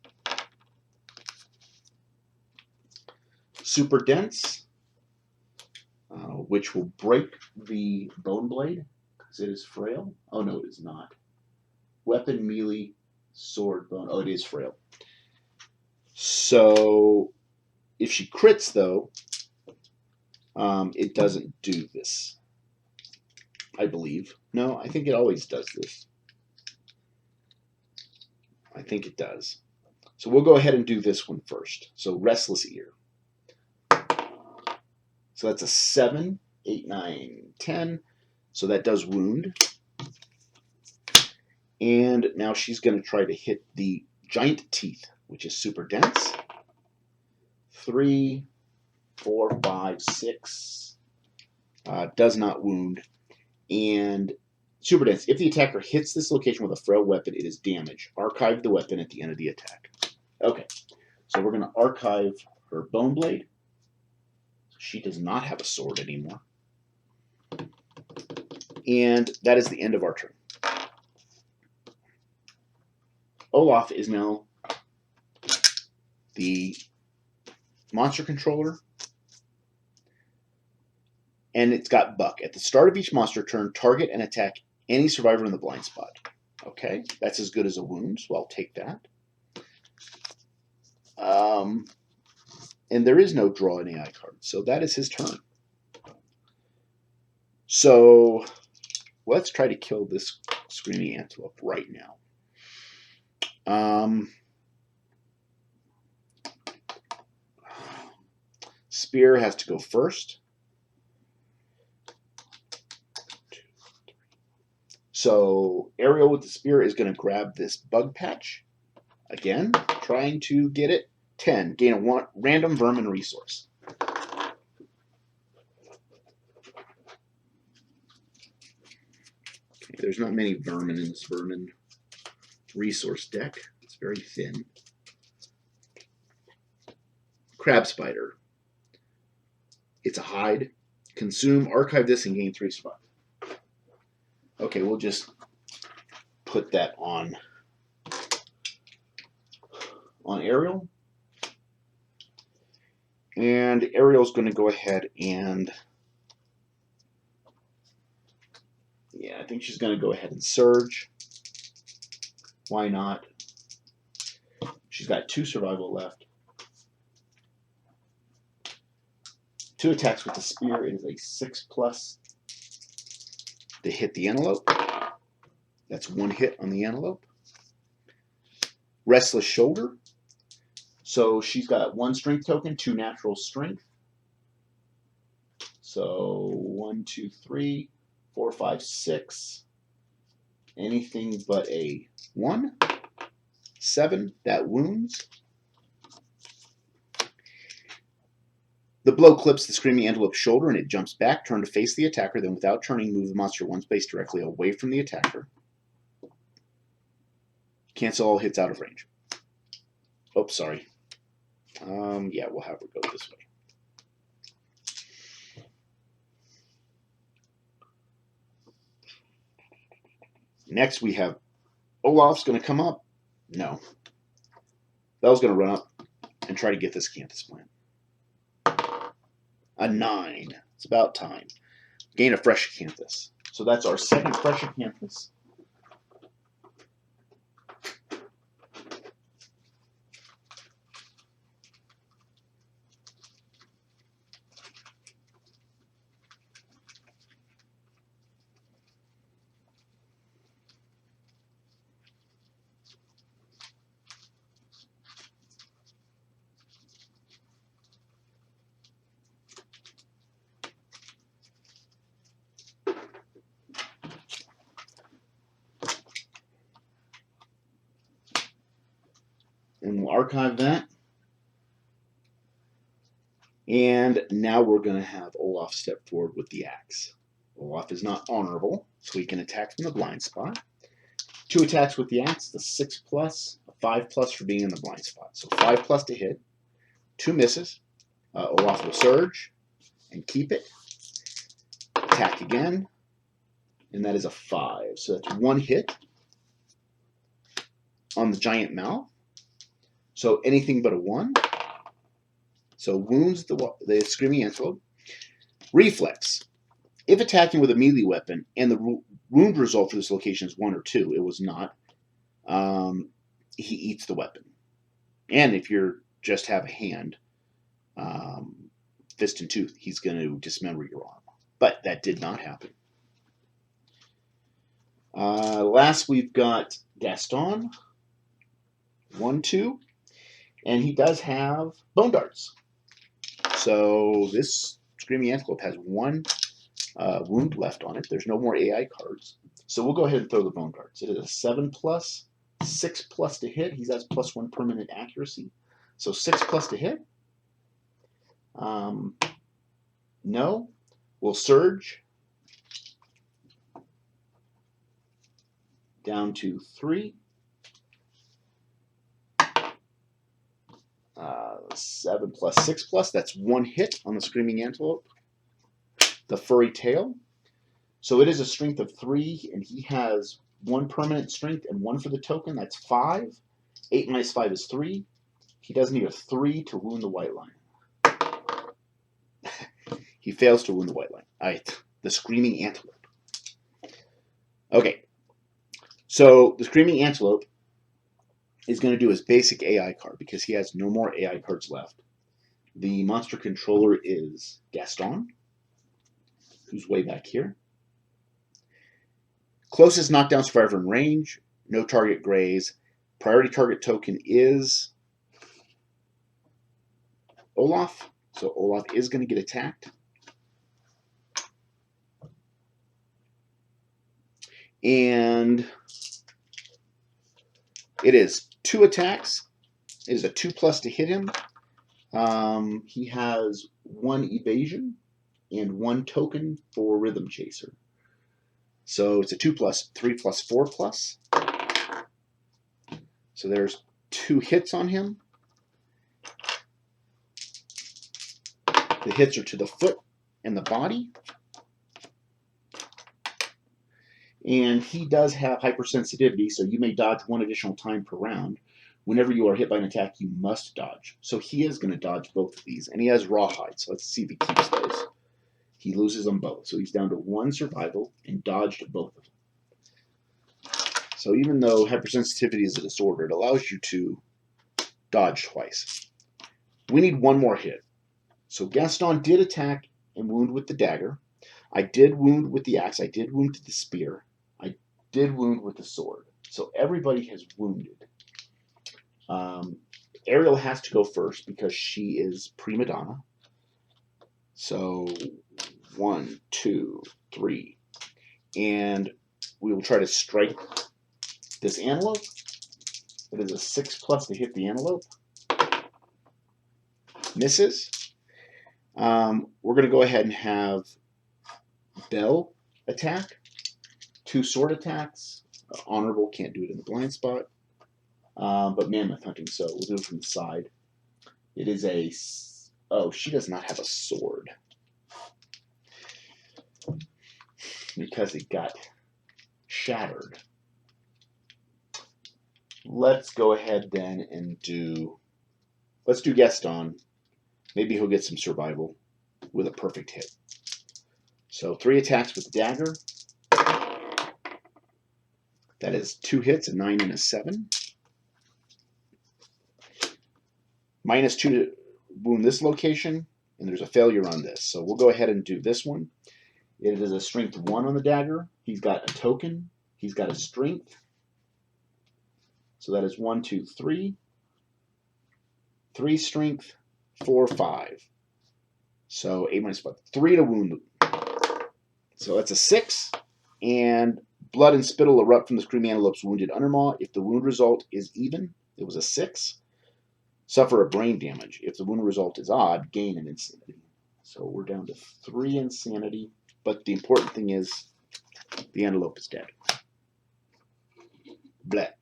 [SPEAKER 1] Super dense, which will break the bone blade. It is frail. Oh, no, it is not. Weapon, melee, sword, bone. Oh, it is frail. So, if she crits, though, it doesn't do this. I believe. No, I think it always does this. I think it does. So we'll go ahead and do this one first. So, Restless Ear. So that's a 7, 8, 9, 10. So that does wound. And now she's going to try to hit the giant teeth, which is super dense. 3, 4, 5, 6. Does not wound. And super dense. If the attacker hits this location with a frail weapon, it is damage. Archive the weapon at the end of the attack. Okay. So we're going to archive her bone blade. She does not have a sword anymore. And that is the end of our turn. Olaf is now the monster controller. And it's got Buck. At the start of each monster turn, target and attack any survivor in the blind spot. Okay, that's as good as a wound, so I'll take that. And there is no draw an AI card, so that is his turn. So let's try to kill this screaming antelope right now. Spear has to go first. So Ariel with the spear is going to grab this bug patch. Again, trying to get it. 10. Gain a random vermin resource. Okay, there's not many vermin in this vermin resource deck. It's very thin. Crab spider. It's a hide. Consume, archive this, and gain 3 survival. Okay, we'll just put that on Ariel. And Ariel's going to go ahead and, yeah, I think she's going to go ahead and surge. Why not? She's got 2 survival left. 2 attacks with the spear. It is a 6+ to hit the antelope. That's 1 hit on the antelope. Restless shoulder. So she's got 1 strength token, 2 natural strength. So 1, 2, 3, 4, 5, 6. Anything but a 1. 7. That wounds. The blow clips the screaming antelope's shoulder and it jumps back. Turn to face the attacker. Then without turning, move the monster 1 space directly away from the attacker. Cancel all hits out of range. Oh, sorry. Yeah, we'll have her go this way. Next, we have Olaf's going to come up. No. Belle's going to run up and try to get this Canthus plant. A 9. It's about time. Gain a fresh Canthus. So that's our second fresh Canthus. And we'll archive that. And now we're going to have Olaf step forward with the axe. Olaf is not honorable, so he can attack from the blind spot. 2 attacks with the axe, the 6+, a 5+ for being in the blind spot. So 5+ to hit, 2 misses. Olaf will surge and keep it. Attack again, and that is a 5. So that's 1 hit on the giant mouth. So anything but a 1. So wounds the screaming antelope. Reflex. If attacking with a melee weapon and the wound result for this location is 1 or 2, it was not, he eats the weapon. And if you just have a hand, fist and tooth, he's going to dismember your arm. But that did not happen. Last, we've got Gaston. 1, 2. And he does have bone darts. So this screaming antelope has 1 wound left on it. There's no more AI cards. So we'll go ahead and throw the bone darts. It is a 7+, 6+ to hit. He has +1 permanent accuracy. So 6+ to hit. No. We'll surge down to 3. 7+, 6+. That's 1 hit on the screaming antelope. The furry tail. So it is a strength of 3, and he has 1 permanent strength and 1 for the token. That's 5. 8 minus 5 is 3. He does need a 3 to wound the white line. He fails to wound the white line. All right, the screaming antelope. Okay, so the screaming antelope is going to do his basic AI card because he has no more AI cards left. The monster controller is Gaston, who's way back here. Closest knockdown survivor in range, no target graze. Priority target token is Olaf. So Olaf is going to get attacked. And it is 2 attacks. It is a 2+ to hit him. He has 1 evasion and 1 token for Rhythm Chaser. So it's a 2+, 3+, 4+. So there's 2 hits on him. The hits are to the foot and the body. And he does have hypersensitivity, so you may dodge 1 additional time per round. Whenever you are hit by an attack, you must dodge. So he is going to dodge both of these. And he has Rawhide, so let's see if he keeps those. He loses them both. So he's down to 1 survival and dodged both of them. So even though hypersensitivity is a disorder, it allows you to dodge twice. We need 1 more hit. So Gaston did attack and wound with the dagger. I did wound with the axe. I did wound with the spear. I did wound with the sword. So everybody has wounded. Ariel has to go first because she is prima donna. So 1, 2, 3. And we will try to strike this antelope. It is a 6+ to hit the antelope. Misses. We're going to go ahead and have Bell attack. 2 sword attacks. Honorable, can't do it in the blind spot. But mammoth hunting, so we'll do it from the side. It is a... Oh, she does not have a sword. Because it got shattered. Let's go ahead then and do... Let's do Gaston. Maybe he'll get some survival with a perfect hit. So 3 attacks with the dagger. That is 2 hits, a 9 and a 7. -2 to wound this location, and there's a failure on this. So we'll go ahead and do this one. It is a strength 1 on the dagger. He's got a token. He's got a strength. So that is 1, 2, 3. 3 strength, 4, 5. So 8 minus 5. 3 to wound. So that's a 6. And blood and spittle erupt from the screaming antelope's wounded undermaw. If the wound result is even, it was a 6. Suffer a brain damage. If the wound result is odd, gain an insanity. So we're down to 3 insanity. But the important thing is the antelope is dead. Bleh.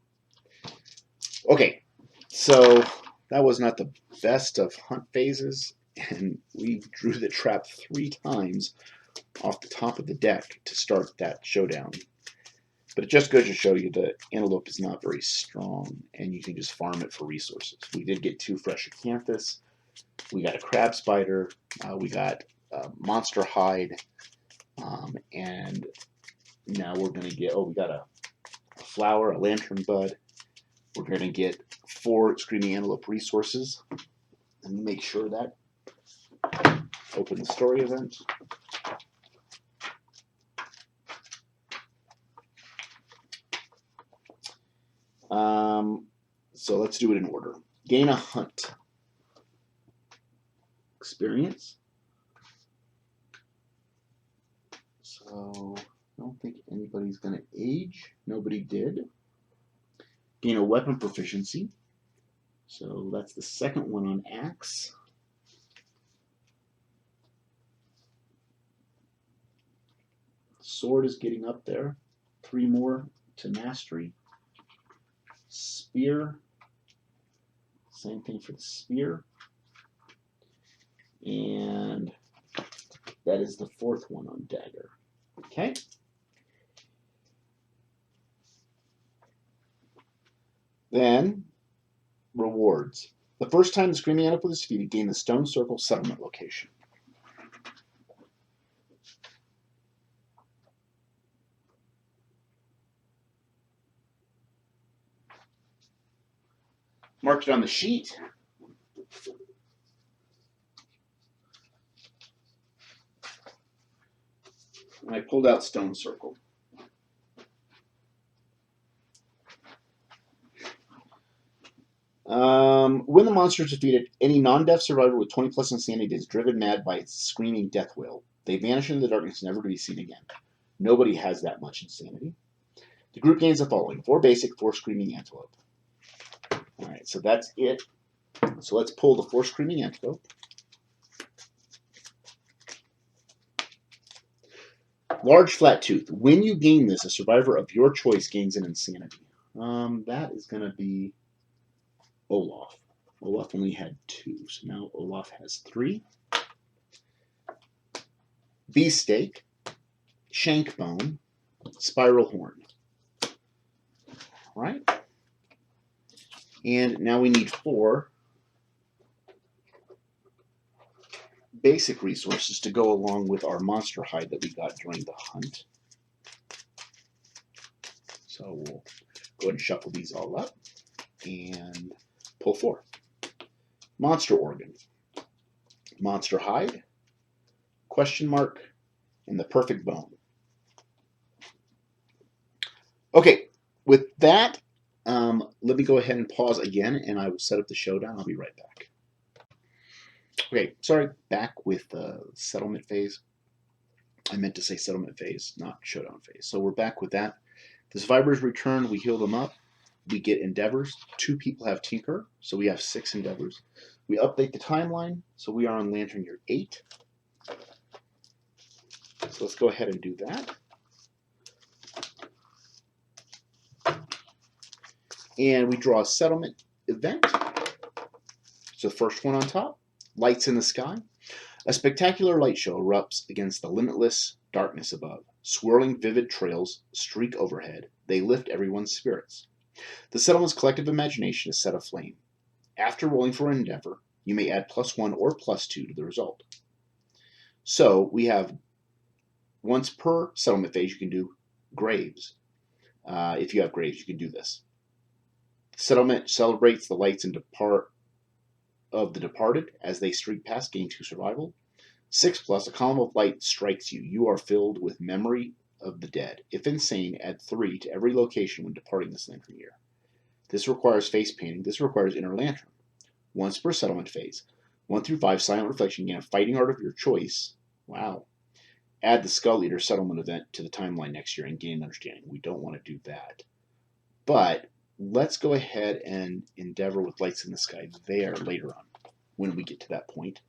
[SPEAKER 1] Okay, so that was not the best of hunt phases, and we drew the trap 3 times off the top of the deck to start that showdown. But it just goes to show you that antelope is not very strong, and you can just farm it for resources. We did get 2 fresh acanthus. We got a crab spider. We got monster hide. And now we're going to get, we got a flower, a lantern bud. We're going to get 4 screaming antelope resources. Let me make sure that. Open the story event. So let's do it in order. Gain a hunt. Experience. So I don't think anybody's going to age. Nobody did. Gain a weapon proficiency. So that's the second one on axe. Sword is getting up there. 3 more to mastery. Spear. Same thing for the spear. And that is the 4th one on dagger. Okay. Then, rewards. The first time the screaming antelope was defeated, gain the Stone Circle settlement location. Marked it on the sheet. And I pulled out Stone Circle. When the monster is defeated, any non-death survivor with 20 plus insanity is driven mad by its screaming death wail. They vanish into the darkness, never to be seen again. Nobody has that much insanity. The group gains the following: 4 basic, 4 screaming antelope. Alright, so that's it. So let's pull the 4 screaming antelope. Large flat tooth. When you gain this, a survivor of your choice gains an insanity. That is going to be Olaf. Olaf only had 2, so now Olaf has 3. Beefsteak, shank bone, spiral horn. Right? And now we need 4 basic resources to go along with our monster hide that we got during the hunt. So we'll go ahead and shuffle these all up and pull 4. Monster organ, monster hide, question mark, and the perfect bone. Okay, with that, let me go ahead and pause again, and I will set up the showdown. I'll be right back. Okay, sorry, back with the settlement phase. I meant to say settlement phase, not showdown phase. So we're back with that. The survivors return, we heal them up. We get endeavors. 2 people have tinker, so we have 6 endeavors. We update the timeline, so we are on lantern year 8. So let's go ahead and do that. And we draw a settlement event. So the first one on top, lights in the sky. A spectacular light show erupts against the limitless darkness above. Swirling vivid trails streak overhead. They lift everyone's spirits. The settlement's collective imagination is set aflame. After rolling for an endeavor, you may add +1 or +2 to the result. So we have once per settlement phase, you can do graves. If you have graves, you can do this. Settlement celebrates the lights and of the departed as they streak past, gain 2 survival. 6+, a column of light strikes you. You are filled with memory of the dead. If insane, add 3 to every location when departing this lantern year. This requires face painting. This requires inner lantern. Once per settlement phase. 1 through 5, silent reflection, gain a fighting art of your choice. Wow. Add the Skull Eater settlement event to the timeline next year and gain understanding. We don't want to do that. But let's go ahead and endeavor with lights in the sky there later on when we get to that point.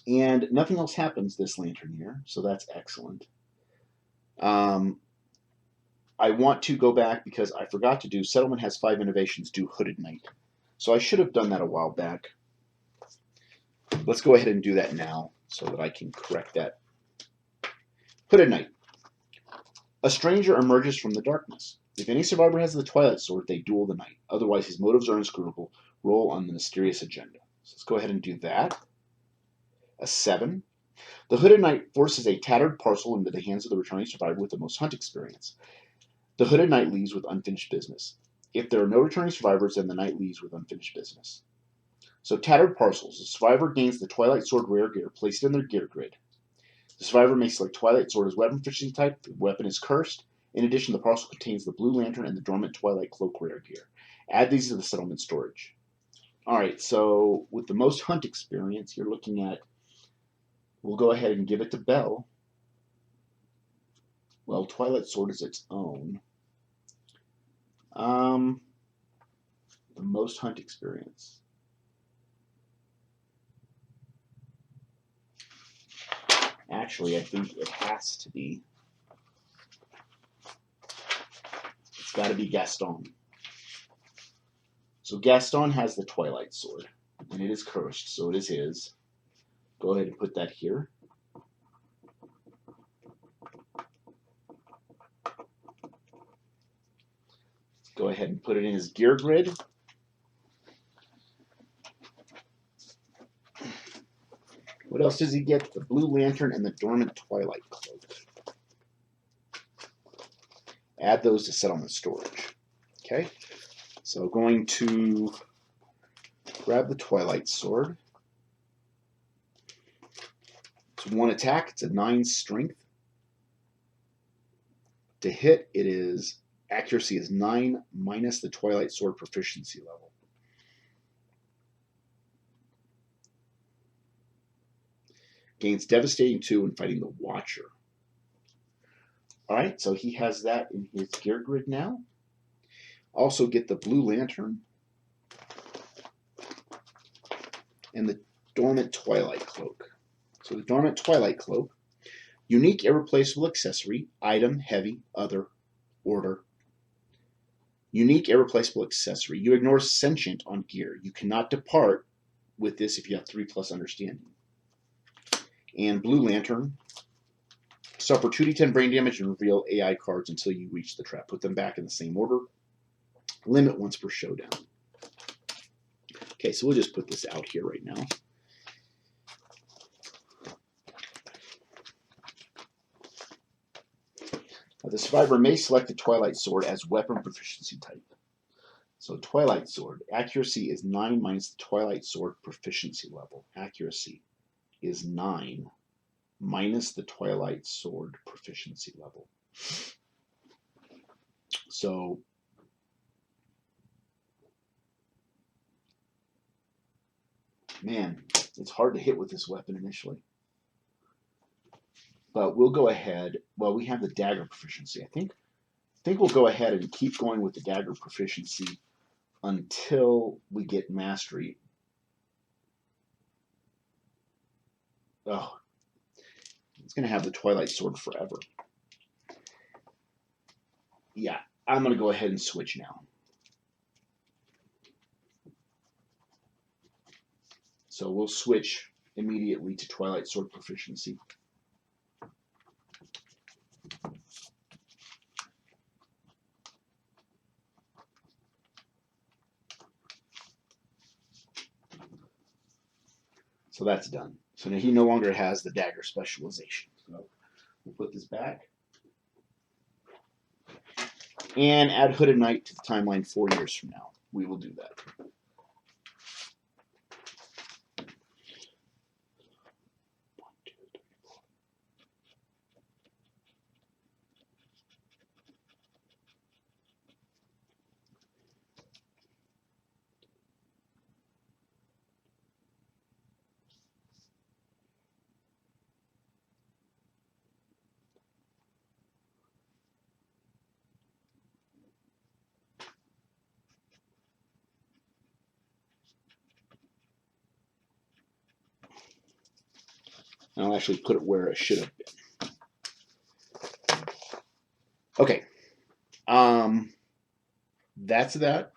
[SPEAKER 1] And nothing else happens this lantern year, so that's excellent. I want to go back because I forgot to do, settlement has 5 innovations, do Hooded Knight. So I should have done that a while back. Let's go ahead and do that now so that I can correct that. Hooded Knight. A stranger emerges from the darkness. If any survivor has the Twilight Sword, they duel the knight. Otherwise, his motives are inscrutable. Roll on the mysterious agenda. So let's go ahead and do that. A 7. The Hooded Knight forces a tattered parcel into the hands of the returning survivor with the most hunt experience. The Hooded Knight leaves with unfinished business. If there are no returning survivors, then the knight leaves with unfinished business. So tattered parcels. The survivor gains the Twilight Sword rare gear. Place it in their gear grid. The survivor may select Twilight Sword as weapon efficiency type. The weapon is cursed. In addition, the parcel contains the Blue Lantern and the Dormant Twilight Cloak rare gear. Add these to the settlement storage. Alright, so with the most hunt experience, you're looking at, we'll go ahead and give it to Belle. Well, Twilight Sword is its own. The most hunt experience. Actually, I think it has to be. It's got to be Gaston. So Gaston has the Twilight Sword, and it is cursed, so it is his. Go ahead and put that here. Go ahead and put it in his gear grid. What else does he get? The Blue Lantern and the Dormant Twilight Cloak. Add those to settlement storage. Okay, so going to grab the Twilight Sword. It's 1 attack. It's a 9 strength. To hit, it is accuracy is 9 minus the Twilight Sword proficiency level. Gains devastating 2 when fighting the Watcher. Alright, so he has that in his gear grid now. Also get the Blue Lantern and the Dormant Twilight Cloak. So the Dormant Twilight Cloak, unique irreplaceable accessory, item, heavy, other, order. Unique irreplaceable accessory. You ignore sentient on gear. You cannot depart with this if you have 3+ understanding. And Blue Lantern. Suffer 2d10 brain damage and reveal AI cards until you reach the trap. Put them back in the same order. Limit once per showdown. Okay, so we'll just put this out here right now. The survivor may select the Twilight Sword as weapon proficiency type. So Twilight Sword, accuracy is 9 minus the Twilight Sword proficiency level. Accuracy is 9 minus the Twilight Sword proficiency level. So man, it's hard to hit with this weapon initially. But we'll go ahead. Well, we have the dagger proficiency. I think we'll go ahead and keep going with the dagger proficiency until we get mastery. Oh, it's going to have the Twilight Sword forever. Yeah, I'm going to go ahead and switch now. So we'll switch immediately to Twilight Sword proficiency. So that's done. So now he no longer has the dagger specialization. So we'll put this back. And add Hooded Knight to the timeline 4 years from now. We will do that. And I'll actually put it where it should have been. Okay. That's that.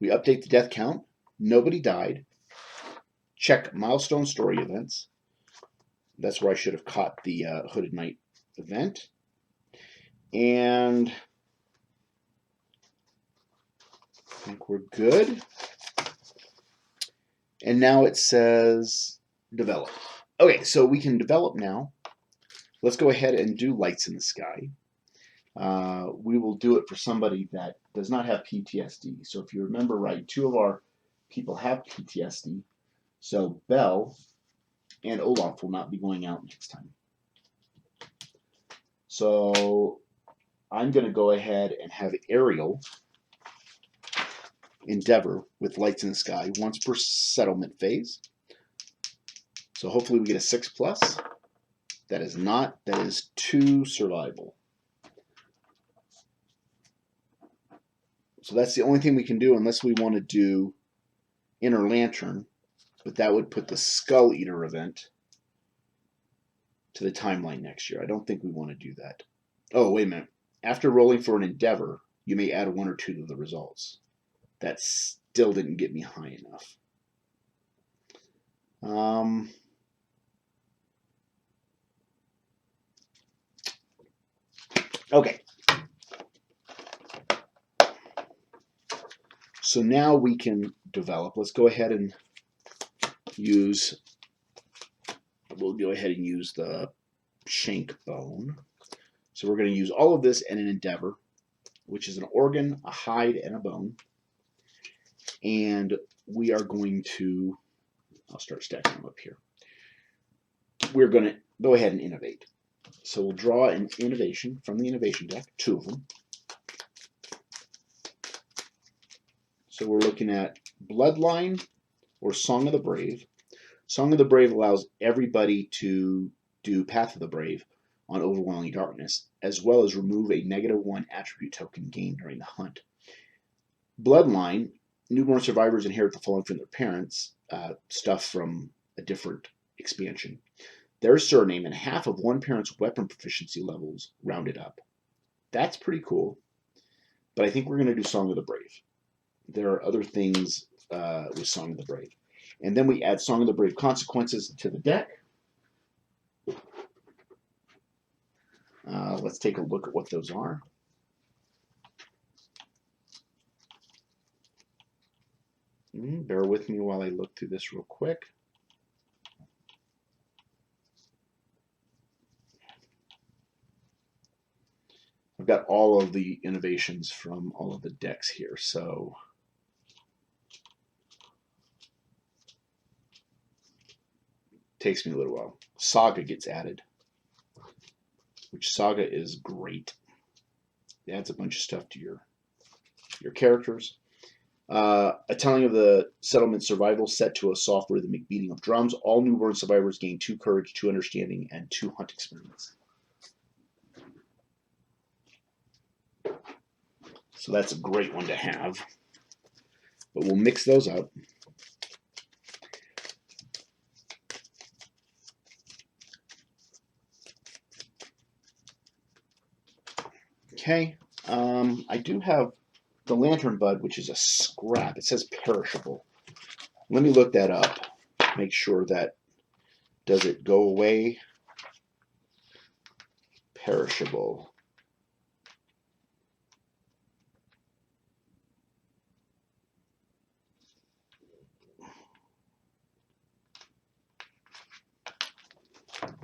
[SPEAKER 1] We update the death count. Nobody died. Check milestone story events. That's where I should have caught the Hooded Knight event. And I think we're good. And now it says develop. Okay, so we can develop now. Let's go ahead and do Lights in the Sky. We will do it for somebody that does not have PTSD. So if you remember right, 2 of our people have PTSD. So Belle and Olaf will not be going out next time. So I'm going to go ahead and have Ariel endeavor with Lights in the Sky once per settlement phase. So hopefully we get a 6+. That is not. That is 2 survival. So that's the only thing we can do unless we want to do Inner Lantern. But that would put the Skull Eater event to the timeline next year. I don't think we want to do that. Oh, wait a minute. After rolling for an endeavor, you may add 1 or 2 to the results. That still didn't get me high enough. Okay. So now we can develop. Let's go ahead and use, we'll go ahead and use the shank bone. So we're going to use all of this and an endeavor, which is an organ, a hide, and a bone. And we are going to, I'll start stacking them up here. We're going to go ahead and innovate. So we'll draw an innovation from the innovation deck, 2 of them. So we're looking at Bloodline or Song of the Brave. Song of the Brave allows everybody to do Path of the Brave on Overwhelming Darkness, as well as remove a -1 attribute token gained during the hunt. Bloodline, newborn survivors inherit the following from their parents, stuff from a different expansion. Their surname and half of one parent's weapon proficiency levels rounded up. That's pretty cool, but I think we're going to do Song of the Brave. There are other things with Song of the Brave. And then we add Song of the Brave consequences to the deck. Let's take a look at what those are. Bear with me while I look through this real quick. I've got all of the innovations from all of the decks here, so it takes me a little while. Saga gets added, which Saga is great. It adds a bunch of stuff to your characters. A telling of the settlement survival set to a soft rhythmic beating of drums. All newborn survivors gain 2 courage, 2 understanding, and 2 hunt experience. So that's a great one to have. But we'll mix those up. Okay. I do have the Lantern Bud, which is a scrap. It says perishable. Let me look that up. Make sure that, does it go away? Perishable.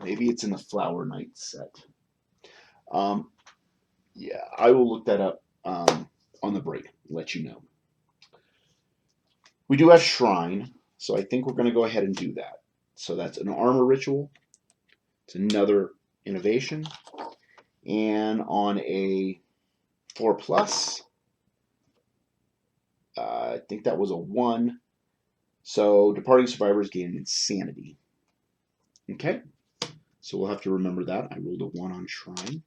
[SPEAKER 1] Maybe it's in the Flower Knight set. Yeah, I will look that up on the break, let you know. We do have Shrine, so I think we're going to go ahead and do that. So that's an armor ritual. It's another innovation. And on a 4+, I think that was a 1. So departing survivors gain insanity. Okay, so we'll have to remember that. I rolled a 1 on Shrine.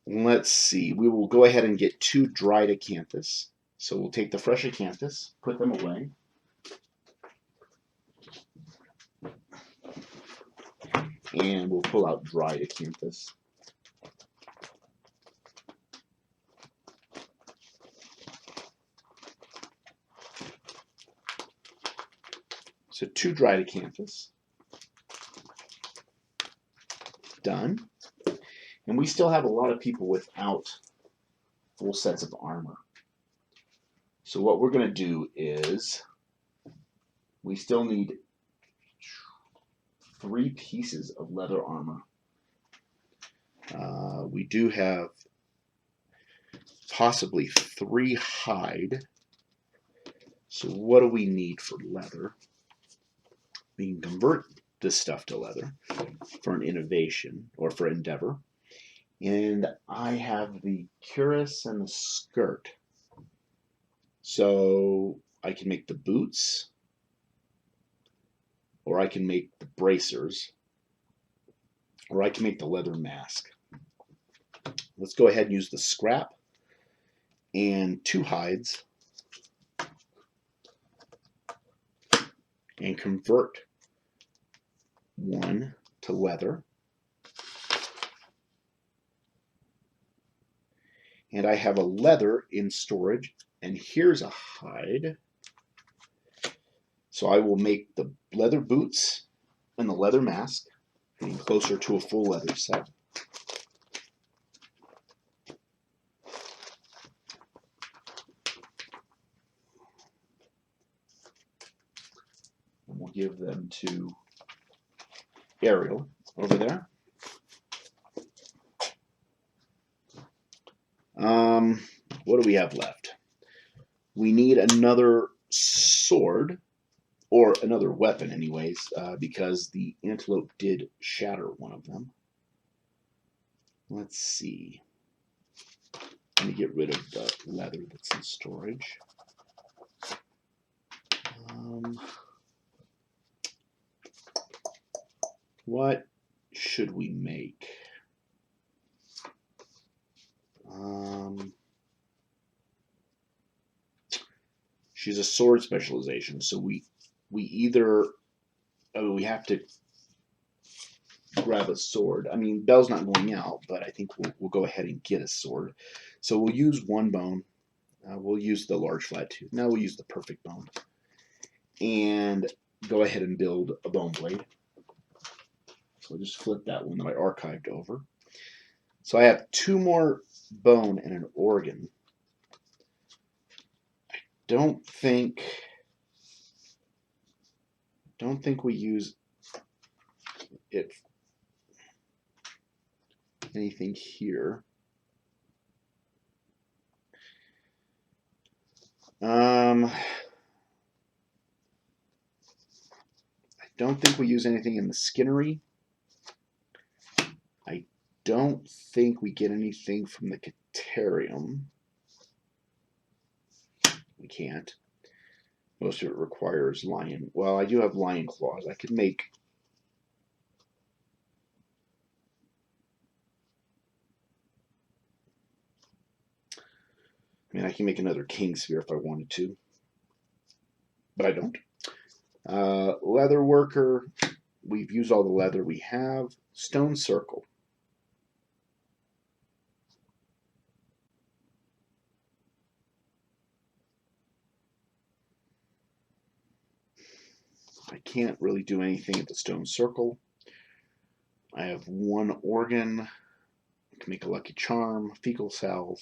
[SPEAKER 1] Let's see, we will go ahead and get 2 dried acanthus. So we'll take the fresh acanthus, put them away. And we'll pull out dried acanthus. So 2 dried acanthus. Done. And we still have a lot of people without full sets of armor. So what we're going to do is we still need 3 pieces of leather armor. We do have possibly 3 hide. So what do we need for leather? We can convert this stuff to leather for an innovation or for endeavor. And I have the cuirass and the skirt. So I can make the boots, or I can make the bracers, or I can make the leather mask. Let's go ahead and use the scrap and 2 hides and convert 1 to leather. And I have a leather in storage, and here's a hide. So I will make the leather boots and the leather mask, getting closer to a full leather set. And we'll give them to Ariel over there. What do we have left? We need another sword, or another weapon anyways, because the Antelope did shatter one of them. Let's see. Let me get rid of the leather that's in storage. What should we make? She's a sword specialization, so we either we have to grab a sword. I mean, Belle's not going out, but I think we'll go ahead and get a sword. So we'll use one bone. We'll use the large flat tooth. Now we'll use the perfect bone. And go ahead and build a bone blade. So I'll just flip that one that I archived over. So I have 2 more bone and an organ. I don't think we use it anything here. I don't think we use anything in the skinnery. I don't think we get anything from the Caterium. We can't. Most of it requires lion. Well, I do have lion claws. I could make... I mean, I can make another king sphere if I wanted to. But I don't. Leather worker. We've used all the leather we have. Stone circle. I can't really do anything at the stone circle. I have 1 organ. I can make a lucky charm, fecal salve.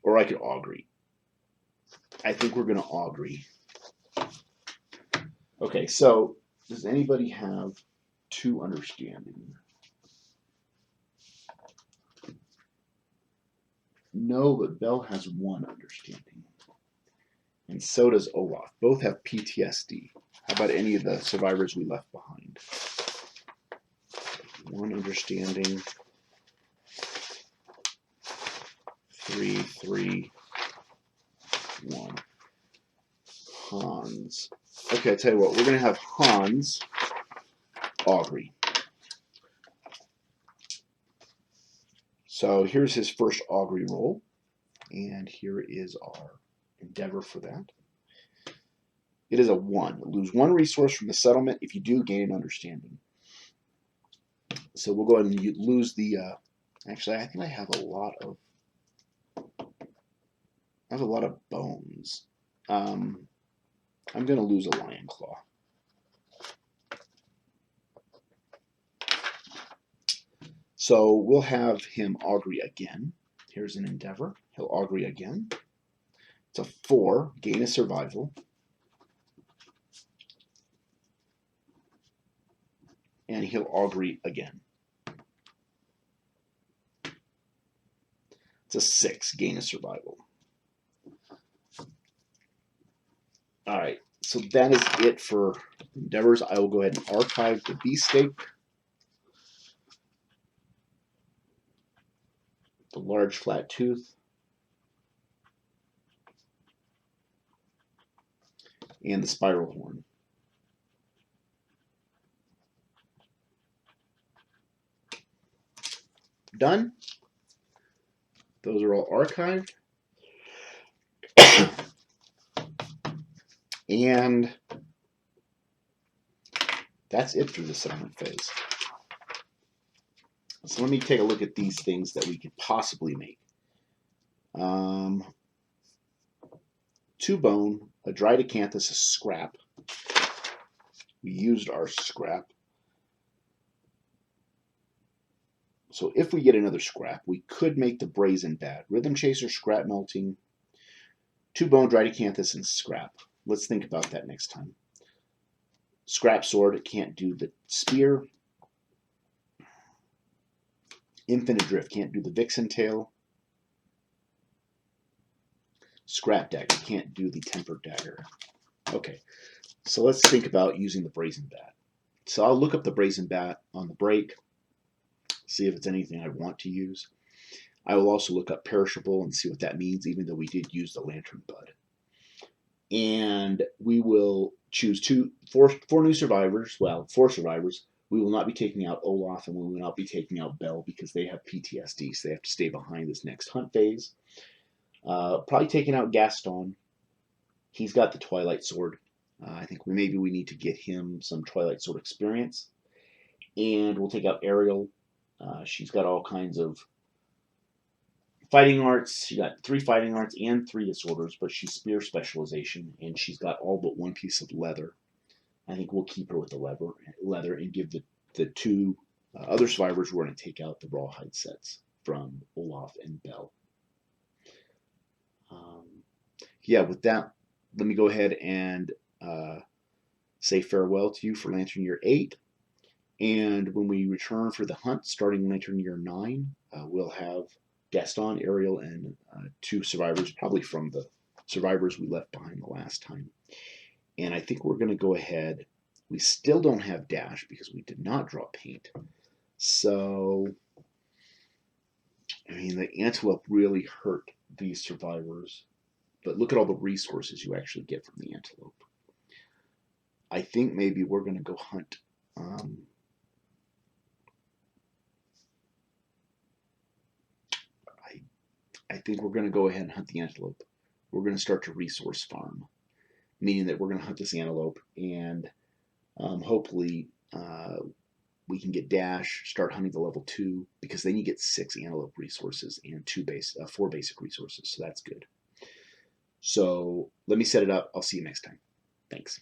[SPEAKER 1] Or I could augury. I think we're going to augury. Okay, so does anybody have 2 understanding? No, but Belle has 1 understanding. And so does Olaf. Both have PTSD. How about any of the survivors we left behind? 1 understanding. 3, 3, 1. Hans. Okay, I tell you what, we're going to have Hans augury. So here's his first augury roll, and here is our endeavor for that. It is a 1. Lose 1 resource from the settlement. If you do, gain an understanding. So we'll go ahead and lose the. Actually, I think I have a lot of bones. I'm going to lose a lion claw. So we'll have him augury again. Here's an endeavor. He'll augury again. It's a 4, gain a survival. And he'll augury again. It's a 6, gain a survival. All right, so that is it for endeavors. I will go ahead and archive the beefsteak, the large flat tooth, and the spiral horn. Done. Those are all archived. And that's it for the settlement phase. So let me take a look at these things that we could possibly make. 2 bone, a dried acanthus, a scrap. We used our scrap. So if we get another scrap, we could make the brazen bat. Rhythm chaser, scrap melting, 2 bone, dried acanthus, and scrap. Let's think about that next time. Scrap sword, it can't do the spear. Infinite drift, can't do the vixen tail. Scrap dagger, can't do the tempered dagger. Okay, so let's think about using the brazen bat. So I'll look up the brazen bat on the break, see if it's anything I want to use. I will also look up perishable and see what that means, even though we did use the lantern bud. And we will choose four new survivors. Well, 4 survivors. We will not be taking out Olaf, and we will not be taking out Belle because they have PTSD, so they have to stay behind this next hunt phase. Probably taking out Gaston. He's got the Twilight Sword. I think maybe we need to get him some Twilight Sword experience. And we'll take out Ariel. She's got all kinds of fighting arts. She got 3 fighting arts and 3 disorders, but she's spear specialization, and she's got all but 1 piece of leather. I think we'll keep her with the leather and give the 2 other survivors we're going to take out the rawhide sets from Olaf and Belle. Yeah, with that, let me go ahead and say farewell to you for Lantern Year 8. And when we return for the hunt, starting Lantern Year 9, we'll have Gaston, Ariel, and 2 survivors, probably from the survivors we left behind the last time. And I think we're going to go ahead. We still don't have Dash because we did not draw paint. So, I mean, the Antelope really hurt these survivors. But look at all the resources you actually get from the Antelope. I think maybe we're going to go hunt. I think we're going to go ahead and hunt the Antelope. We're going to start to resource farm, meaning that we're going to hunt this Antelope, and hopefully we can get Dash, start hunting the level 2, because then you get 6 Antelope resources and 4 basic resources, so that's good. So let me set it up. I'll see you next time. Thanks.